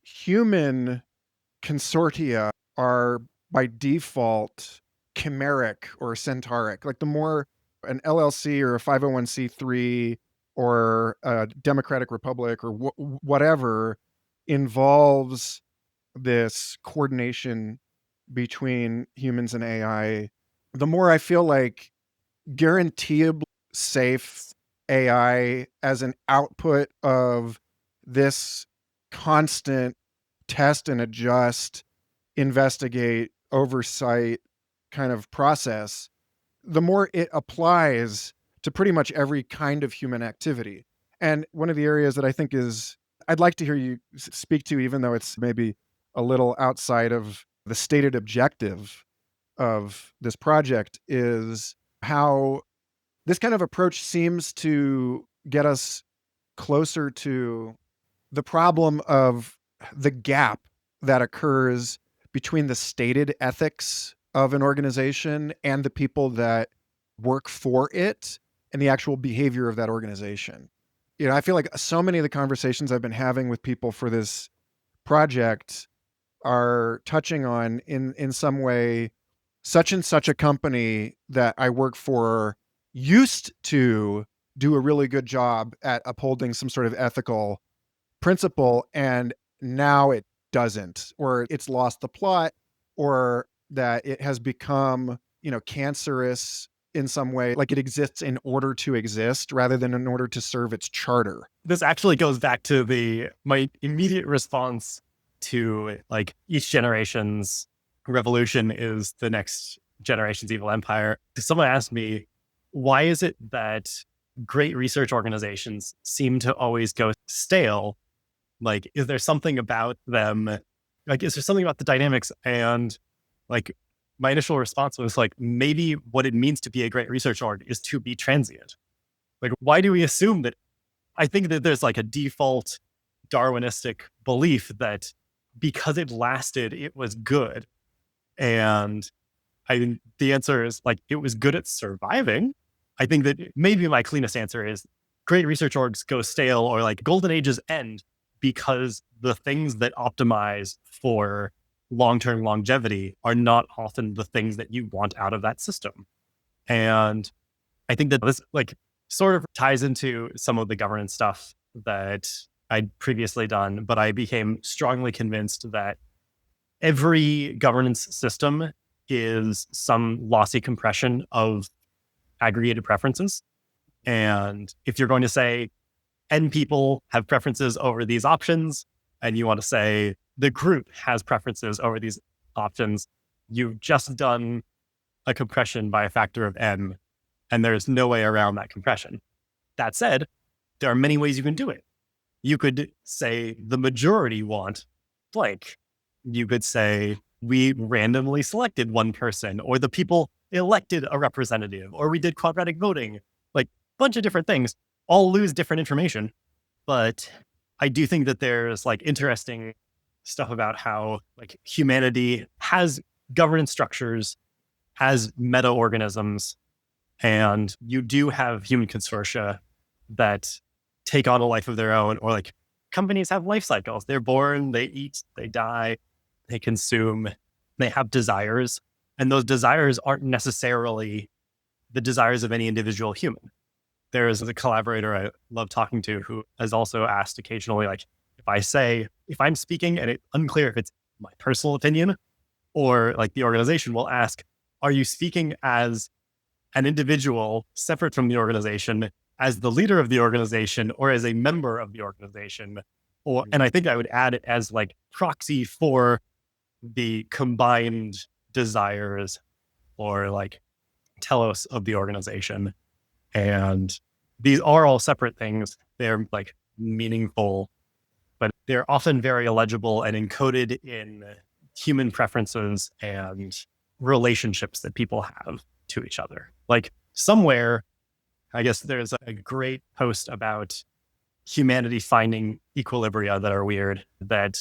human consortia are by default chimeric or centauric, like the more an LLC or a 501c3 or a democratic republic or whatever involves this coordination between humans and AI, the more I feel like guaranteeably safe AI as an output of this constant test and adjust, investigate, oversight kind of process, the more it applies to pretty much every kind of human activity. And one of the areas that I think I'd like to hear you speak to, even though it's maybe a little outside of the stated objective of this project, is how this kind of approach seems to get us closer to the problem of the gap that occurs between the stated ethics of an organization and the people that work for it and the actual behavior of that organization. I feel like so many of the conversations I've been having with people for this project are touching on in some way such and such a company that I work for used to do a really good job at upholding some sort of ethical principle, and now it doesn't, or it's lost the plot, or that it has become, cancerous in some way, like it exists in order to exist rather than in order to serve its charter. This actually goes back to my immediate response to like each generation's revolution is the next generation's evil empire. Someone asked me, why is it that great research organizations seem to always go stale? Like, is there something about them? Like, is there something about the dynamics? And like, my initial response was like, maybe what it means to be a great research org is to be transient. Like, why do we assume that? I think that there's like a default Darwinistic belief that because it lasted, it was good. And I think the answer is like, it was good at surviving. I think that maybe my cleanest answer is great research orgs go stale, or like golden ages end because the things that optimize for long-term longevity are not often the things that you want out of that system. And I think that this like sort of ties into some of the governance stuff that I'd previously done, but I became strongly convinced that every governance system is some lossy compression of aggregated preferences. And if you're going to say N people have preferences over these options, and you want to say the group has preferences over these options, you've just done a compression by a factor of N, and there's no way around that compression. That said, there are many ways you can do it. You could say the majority want blank. You could say we randomly selected one person, or the people elected a representative, or we did quadratic voting, like a bunch of different things, all lose different information. But I do think that there's like interesting stuff about how like humanity has governance structures, has meta-organisms, and you do have human consortia that take on a life of their own, or like companies have life cycles. They're born, they eat, they die, they consume, they have desires. And those desires aren't necessarily the desires of any individual human. There is a collaborator I love talking to who has also asked occasionally, like, if if I'm speaking and it's unclear if it's my personal opinion or like the organization will ask, are you speaking as an individual separate from the organization, as the leader of the organization, or as a member of the organization? And I think I would add it as like proxy for the combined desires or like telos of the organization. And these are all separate things. They're like meaningful, but they're often very illegible and encoded in human preferences and relationships that people have to each other. Like somewhere, I guess there's a great post about humanity finding equilibria that are weird, that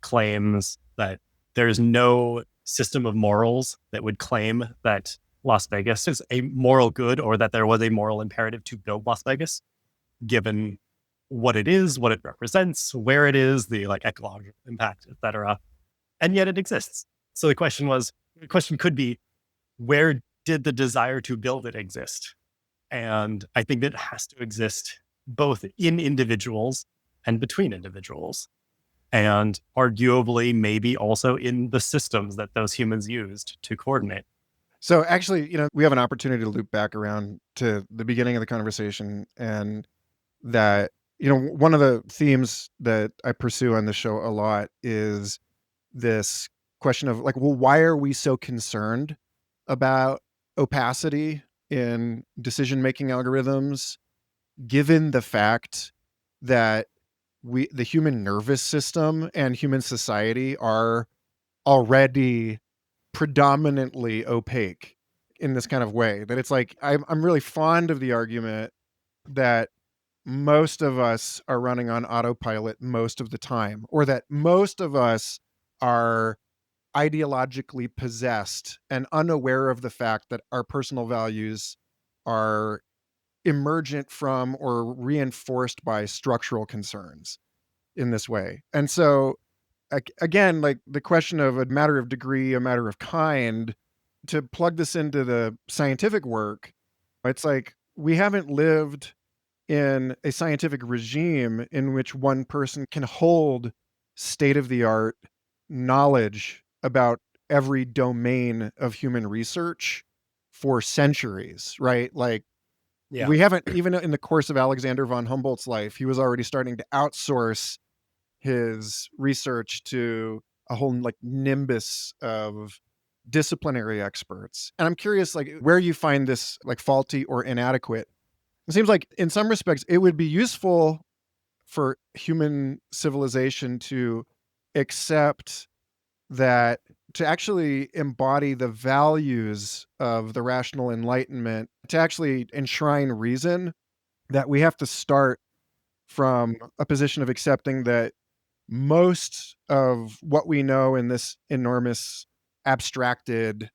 claims that there's no system of morals that would claim that Las Vegas is a moral good or that there was a moral imperative to build Las Vegas, given what it is, what it represents, where it is, the like ecological impact, etc. And yet it exists. So the question could be, where did the desire to build it exist? And I think that it has to exist both in individuals and between individuals. And arguably, maybe also in the systems that those humans used to coordinate. So actually, we have an opportunity to loop back around to the beginning of the conversation, and that, one of the themes that I pursue on the show a lot is this question of like, well, why are we so concerned about opacity in decision-making algorithms, given the fact that the human nervous system and human society are already predominantly opaque in this kind of way? That it's like, I'm really fond of the argument that most of us are running on autopilot most of the time, or that most of us are ideologically possessed and unaware of the fact that our personal values are emergent from or reinforced by structural concerns in this way. And so again, like the question of a matter of degree, a matter of kind, to plug this into the scientific work, it's like we haven't lived in a scientific regime in which one person can hold state of the art knowledge about every domain of human research for centuries, right? Like, Yeah. we haven't, even in the course of Alexander von Humboldt's life, he was already starting to outsource his research to a whole like nimbus of disciplinary experts. And I'm curious, like, where you find this like faulty or inadequate. It seems like in some respects it would be useful for human civilization to accept that, to actually embody the values of the rational enlightenment, to actually enshrine reason, that we have to start from a position of accepting that most of what we know in this enormous abstracted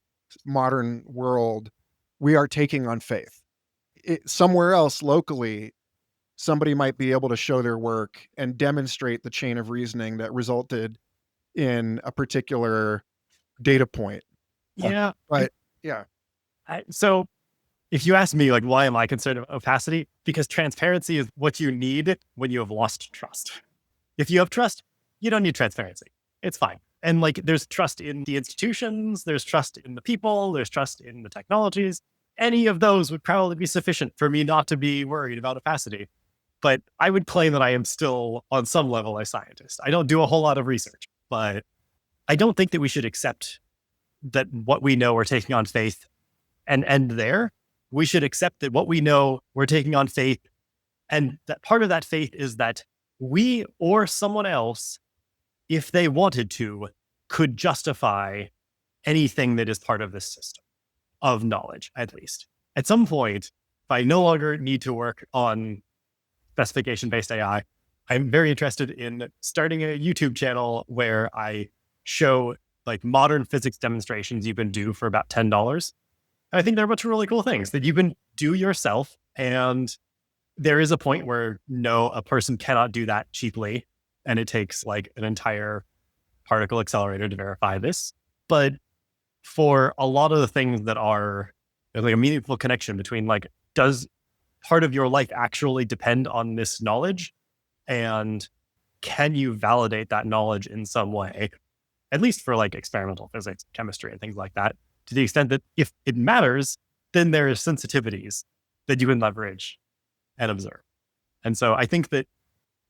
modern world, we are taking on faith. Somewhere else locally, somebody might be able to show their work and demonstrate the chain of reasoning that resulted in a particular data point. Yeah. But yeah. So if you ask me, like, why am I concerned of opacity? Because transparency is what you need when you have lost trust. If you have trust, you don't need transparency. It's fine. And like, there's trust in the institutions, there's trust in the people, there's trust in the technologies. Any of those would probably be sufficient for me not to be worried about opacity. But I would claim that I am still, on some level, a scientist. I don't do a whole lot of research, but I don't think that we should accept that what we know we're taking on faith and end there. We should accept that what we know we're taking on faith, and that part of that faith is that we or someone else, if they wanted to, could justify anything that is part of this system of knowledge, at least. At some point, if I no longer need to work on specification-based AI, I'm very interested in starting a YouTube channel where I show like modern physics demonstrations you can do for about $10. I think there are a bunch of really cool things that you can do yourself. And there is a point where no, a person cannot do that cheaply. And it takes like an entire particle accelerator to verify this. But for a lot of the things that are, there's like a meaningful connection between like, does part of your life actually depend on this knowledge? And can you validate that knowledge in some way, at least for like experimental physics, chemistry, and things like that, to the extent that if it matters, then there are sensitivities that you can leverage and observe. And so I think that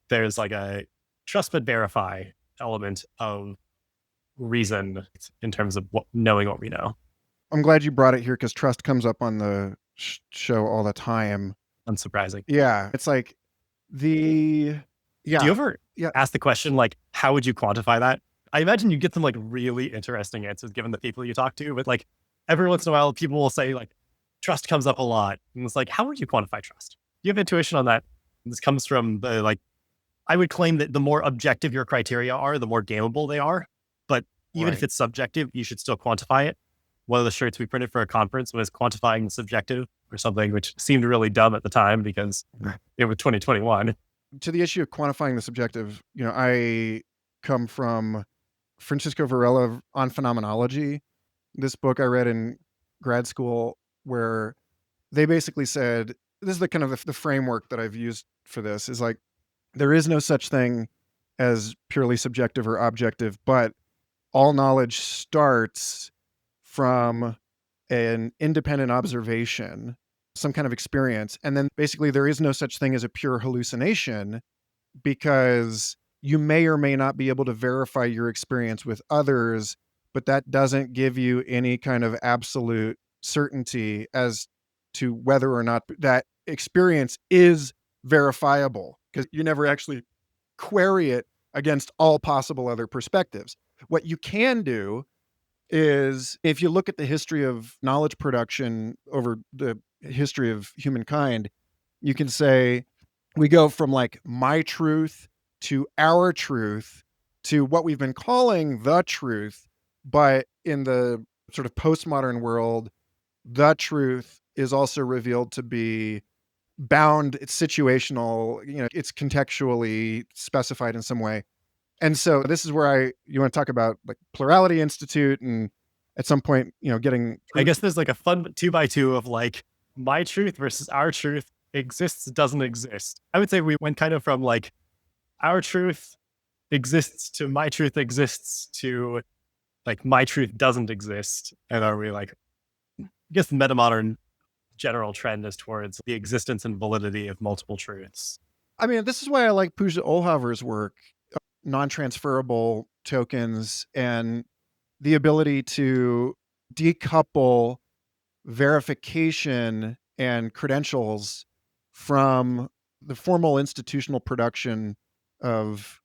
there's like a trust but verify element of reason in terms of knowing what we know. I'm glad you brought it here because trust comes up on the show all the time. Unsurprising. Yeah. It's like the, Do you yeah. ever Yeah. ask the question, like, how would you quantify that? I imagine you get some like really interesting answers given the people you talk to, but like every once in a while, people will say like, trust comes up a lot. And it's like, how would you quantify trust? Do you have intuition on that? And this comes from the like, I would claim that the more objective your criteria are, the more gameable they are. But even if Right. it's subjective, you should still quantify it. One of the shirts we printed for a conference was quantifying the subjective or something, which seemed really dumb at the time because it was 2021. To the issue of quantifying the subjective, I come from Francisco Varela on phenomenology, this book I read in grad school, where they basically said, this is the kind of the framework that I've used for this, is like, there is no such thing as purely subjective or objective, but all knowledge starts from an independent observation, some kind of experience. And then basically there is no such thing as a pure hallucination, because you may or may not be able to verify your experience with others, but that doesn't give you any kind of absolute certainty as to whether or not that experience is verifiable, because you never actually query it against all possible other perspectives. What you can do is, if you look at the history of knowledge production over the history of humankind, you can say we go from like my truth to our truth to what we've been calling the truth. But in the sort of postmodern world, the truth is also revealed to be bound, it's situational, it's contextually specified in some way. And so this is where you want to talk about like Plurality Institute, and at some point, getting I guess there's like a fun 2x2 of like my truth versus our truth exists, doesn't exist. I would say we went kind of from like our truth exists to my truth exists to like my truth doesn't exist. And are we like, I guess the metamodern general trend is towards the existence and validity of multiple truths. I mean, this is why I like Pooja Olhaver's work, non-transferable tokens, and the ability to decouple verification and credentials from the formal institutional production of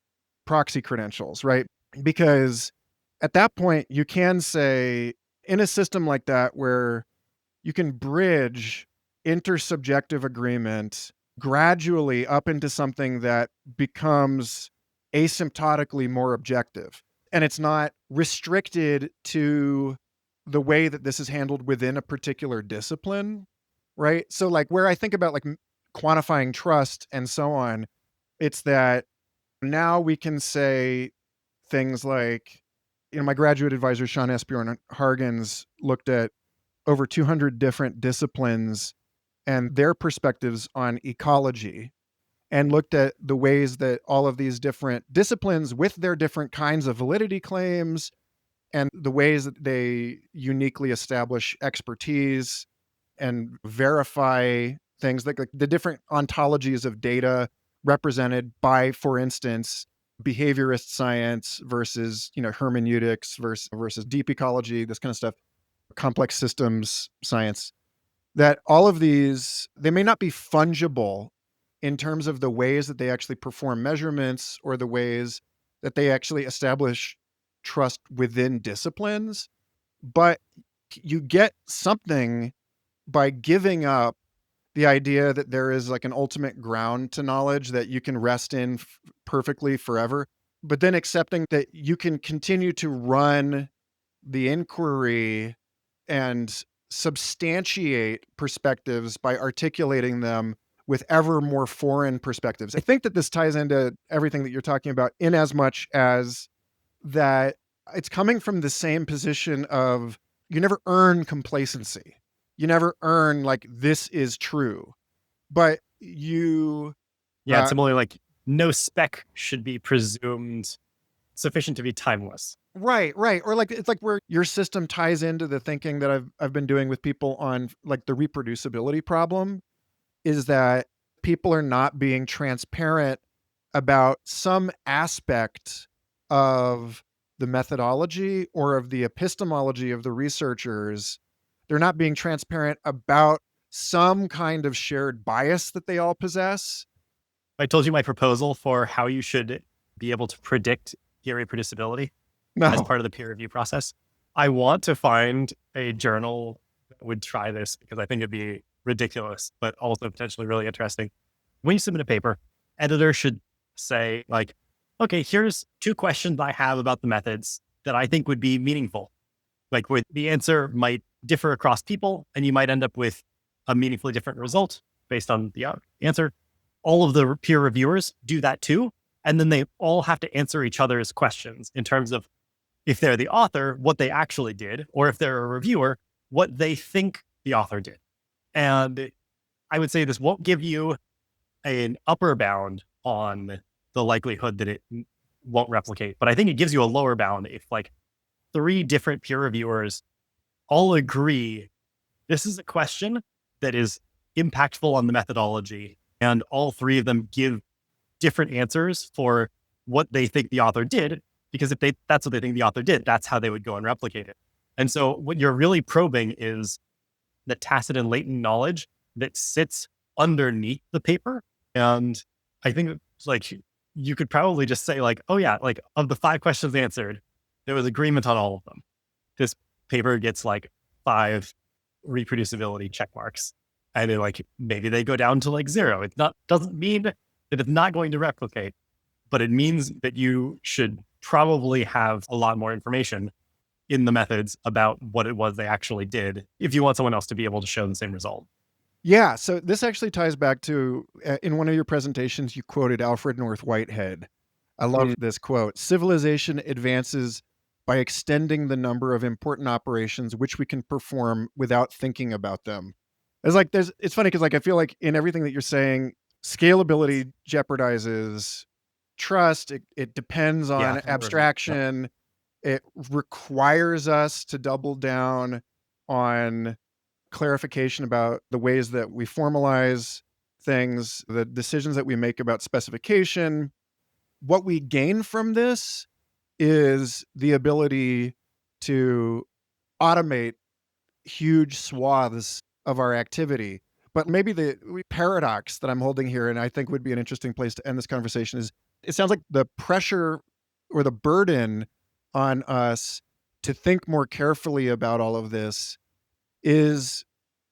proxy credentials, right? Because at that point, you can say, in a system like that where you can bridge intersubjective agreement gradually up into something that becomes asymptotically more objective. And it's not restricted to the way that this is handled within a particular discipline, right? So, like, where I think about like quantifying trust and so on, it's that now we can say things like, my graduate advisor, Sean Esbjorn Hargens, looked at over 200 different disciplines and their perspectives on ecology, and looked at the ways that all of these different disciplines with their different kinds of validity claims and the ways that they uniquely establish expertise and verify things like the different ontologies of data represented by, for instance, behaviorist science versus, hermeneutics versus deep ecology, this kind of stuff, complex systems science, that all of these, they may not be fungible in terms of the ways that they actually perform measurements or the ways that they actually establish trust within disciplines, but you get something by giving up the idea that there is like an ultimate ground to knowledge that you can rest in perfectly forever, but then accepting that you can continue to run the inquiry and substantiate perspectives by articulating them with ever more foreign perspectives. I think that this ties into everything that you're talking about, in as much as that it's coming from the same position of, you never earn complacency. You never earn like, this is true, but you, Yeah, it's similarly like no spec should be presumed sufficient to be timeless. Right, right. Or like it's like where your system ties into the thinking that I've been doing with people on like the reproducibility problem is that people are not being transparent about some aspect of the methodology or of the epistemology of the researchers. They're not being transparent about some kind of shared bias that they all possess. I told you my proposal for how you should be able to predict irreproducibility as No. part of the peer review process. I want to find a journal that would try this because I think it'd be ridiculous, but also potentially really interesting. When you submit a paper, editor should say, like, okay, here's 2 questions I have about the methods that I think would be meaningful. Like, where the answer might differ across people, and you might end up with a meaningfully different result based on the answer. All of the peer reviewers do that too. And then they all have to answer each other's questions in terms of if they're the author, what they actually did, or if they're a reviewer, what they think the author did. And I would say this won't give you an upper bound on the likelihood that it won't replicate, but I think it gives you a lower bound if like 3 different peer reviewers all agree this is a question that is impactful on the methodology, and all 3 of them give different answers for what they think the author did, because if that's what they think the author did, that's how they would go and replicate it. And so what you're really probing is the tacit and latent knowledge that sits underneath the paper. And I think it's like you could probably just say like, oh yeah, like of the 5 questions answered, there was agreement on all of them. This paper gets like 5 reproducibility check marks. And then like maybe they go down to like 0. It doesn't mean that it's not going to replicate, but it means that you should probably have a lot more information in the methods about what it was they actually did if you want someone else to be able to show the same result. Yeah, so this actually ties back to in one of your presentations, you quoted Alfred North Whitehead. I love this quote. Civilization advances by extending the number of important operations which we can perform without thinking about them. It's funny because like I feel like in everything that you're saying, scalability jeopardizes trust. It depends on Yeah. abstraction. It requires us to double down on clarification about the ways that we formalize things, the decisions that we make about specification. What we gain from this is the ability to automate huge swaths of our activity. But maybe the paradox that I'm holding here, and I think would be an interesting place to end this conversation, is it sounds like the pressure or the burden on us to think more carefully about all of this is,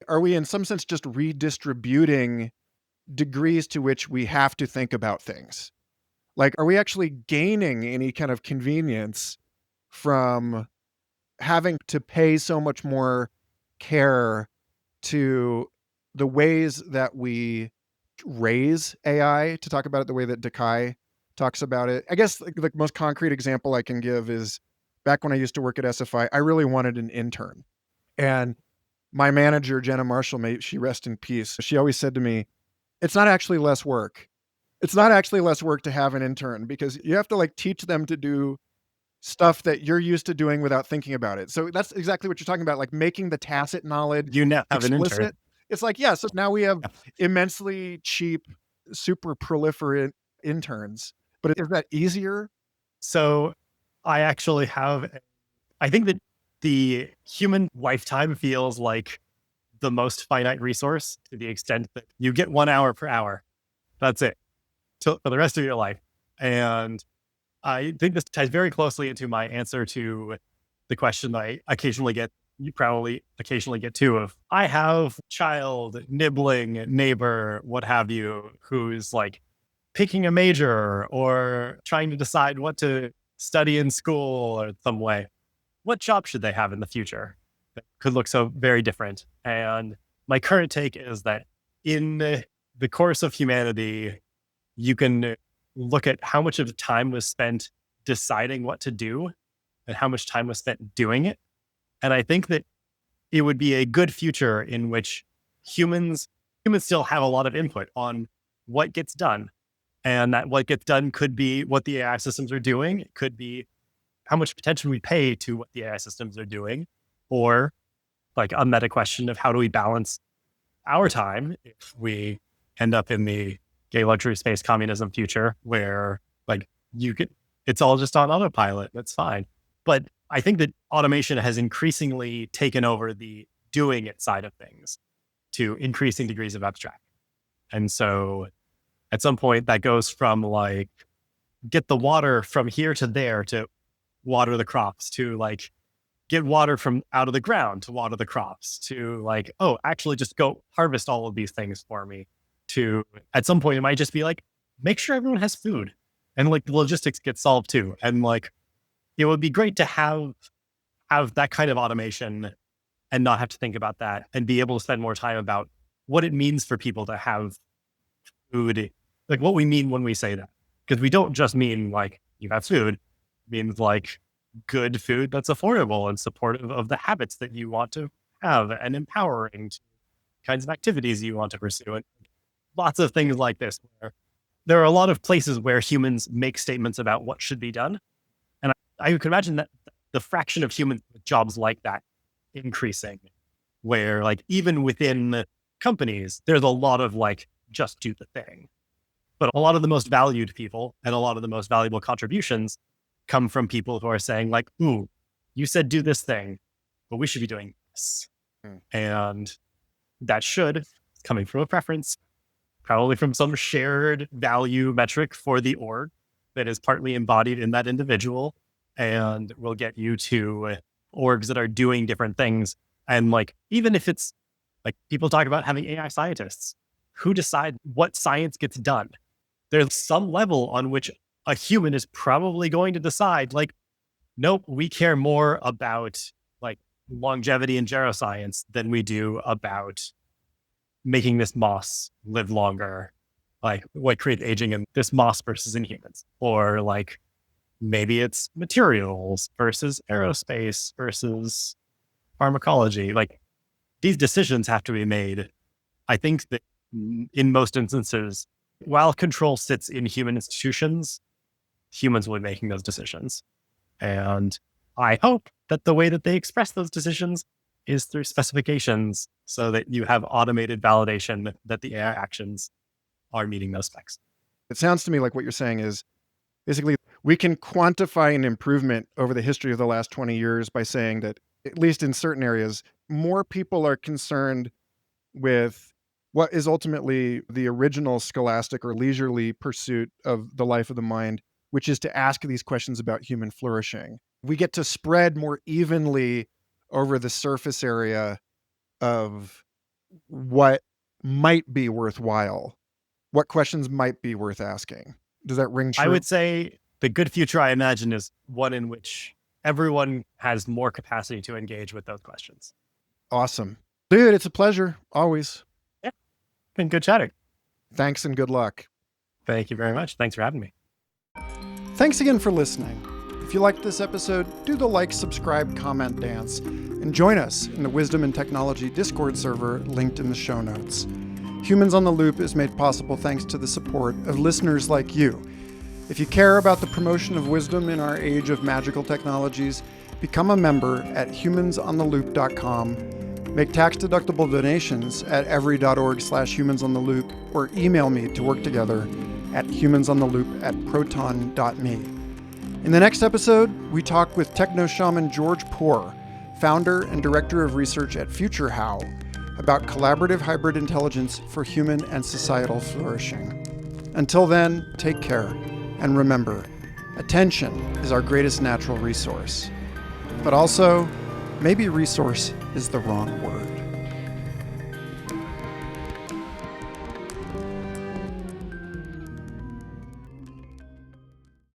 are we in some sense just redistributing degrees to which we have to think about things? Like, are we actually gaining any kind of convenience from having to pay so much more care to the ways that we raise AI, to talk about it the way that Decay talks about it? I guess like, the most concrete example I can give is back when I used to work at SFI, I really wanted an intern. And my manager, Jenna Marshall, may she rest in peace, she always said to me, it's not actually less work. It's not actually less work to have an intern because you have to like teach them to do stuff that you're used to doing without thinking about it. So that's exactly what you're talking about, like making the tacit knowledge You now have an intern. explicit. It's like, yeah, so now we have immensely cheap, super proliferate interns. But is that easier? So I actually I think that the human lifetime feels like the most finite resource to the extent that you get 1 hour per hour. That's it for the rest of your life. And I think this ties very closely into my answer to the question that I occasionally get, you probably occasionally get too, of I have child, nibbling, neighbor, what have you, who's like picking a major or trying to decide what to study in school or some way. What job should they have in the future that could look so very different? And my current take is that in the course of humanity, you can look at how much of the time was spent deciding what to do and how much time was spent doing it. And I think that it would be a good future in which humans still have a lot of input on what gets done. And that what gets done could be what the AI systems are doing. It could be how much attention we pay to what the AI systems are doing, or like a meta question of how do we balance our time if we end up in the gay luxury space communism future where like it's all just on autopilot. That's fine. But I think that automation has increasingly taken over the doing it side of things to increasing degrees of abstraction. And so at some point that goes from like get the water from here to there to water the crops to like get water from out of the ground to water the crops to like, oh, actually just go harvest all of these things for me to at some point it might just be like, make sure everyone has food and like the logistics get solved too. And like, it would be great to have that kind of automation and not have to think about that and be able to spend more time about what it means for people to have food, like what we mean when we say that. Because we don't just mean like you have food, it means like good food that's affordable and supportive of the habits that you want to have and empowering to kinds of activities you want to pursue. And lots of things like this, where there are a lot of places where humans make statements about what should be done. And I could imagine that the fraction of humans with jobs like that increasing, where like even within companies, there's a lot of like, just do the thing. But a lot of the most valued people and a lot of the most valuable contributions come from people who are saying like, ooh, you said do this thing, but we should be doing this. And that should, coming from a preference, probably from some shared value metric for the org that is partly embodied in that individual and will get you to orgs that are doing different things. And like, even if it's like people talk about having AI scientists who decide what science gets done, there's some level on which a human is probably going to decide like, nope, we care more about like longevity and geroscience than we do about making this moss live longer, like what creates aging in this moss versus in humans. Or like maybe it's materials versus aerospace versus pharmacology. Like these decisions have to be made. I think that in most instances, while control sits in human institutions, humans will be making those decisions. And I hope that the way that they express those decisions is through specifications so that you have automated validation that the AI actions are meeting those specs. It sounds to me like what you're saying is basically we can quantify an improvement over the history of the last 20 years by saying that, at least in certain areas, more people are concerned with what is ultimately the original scholastic or leisurely pursuit of the life of the mind, which is to ask these questions about human flourishing. We get to spread more evenly over the surface area of what might be worthwhile, what questions might be worth asking. Does that ring true? I would say the good future I imagine is one in which everyone has more capacity to engage with those questions. Awesome. Dude, it's a pleasure. Always. Yeah. Been good chatting. Thanks and good luck. Thank you very much. Thanks for having me. Thanks again for listening. If you liked this episode, do the like, subscribe, comment dance, and join us in the Wisdom and Technology Discord server linked in the show notes. Humans on the Loop is made possible thanks to the support of listeners like you. If you care about the promotion of wisdom in our age of magical technologies, become a member at humansontheloop.com, make tax-deductible donations at every.org/humansontheloop, or email me to work together at humansontheloop@proton.me. In the next episode, we talk with techno shaman George Poor, founder and director of research at FutureHow, about collaborative hybrid intelligence for human and societal flourishing. Until then, take care, and remember, attention is our greatest natural resource. But also, maybe resource is the wrong word.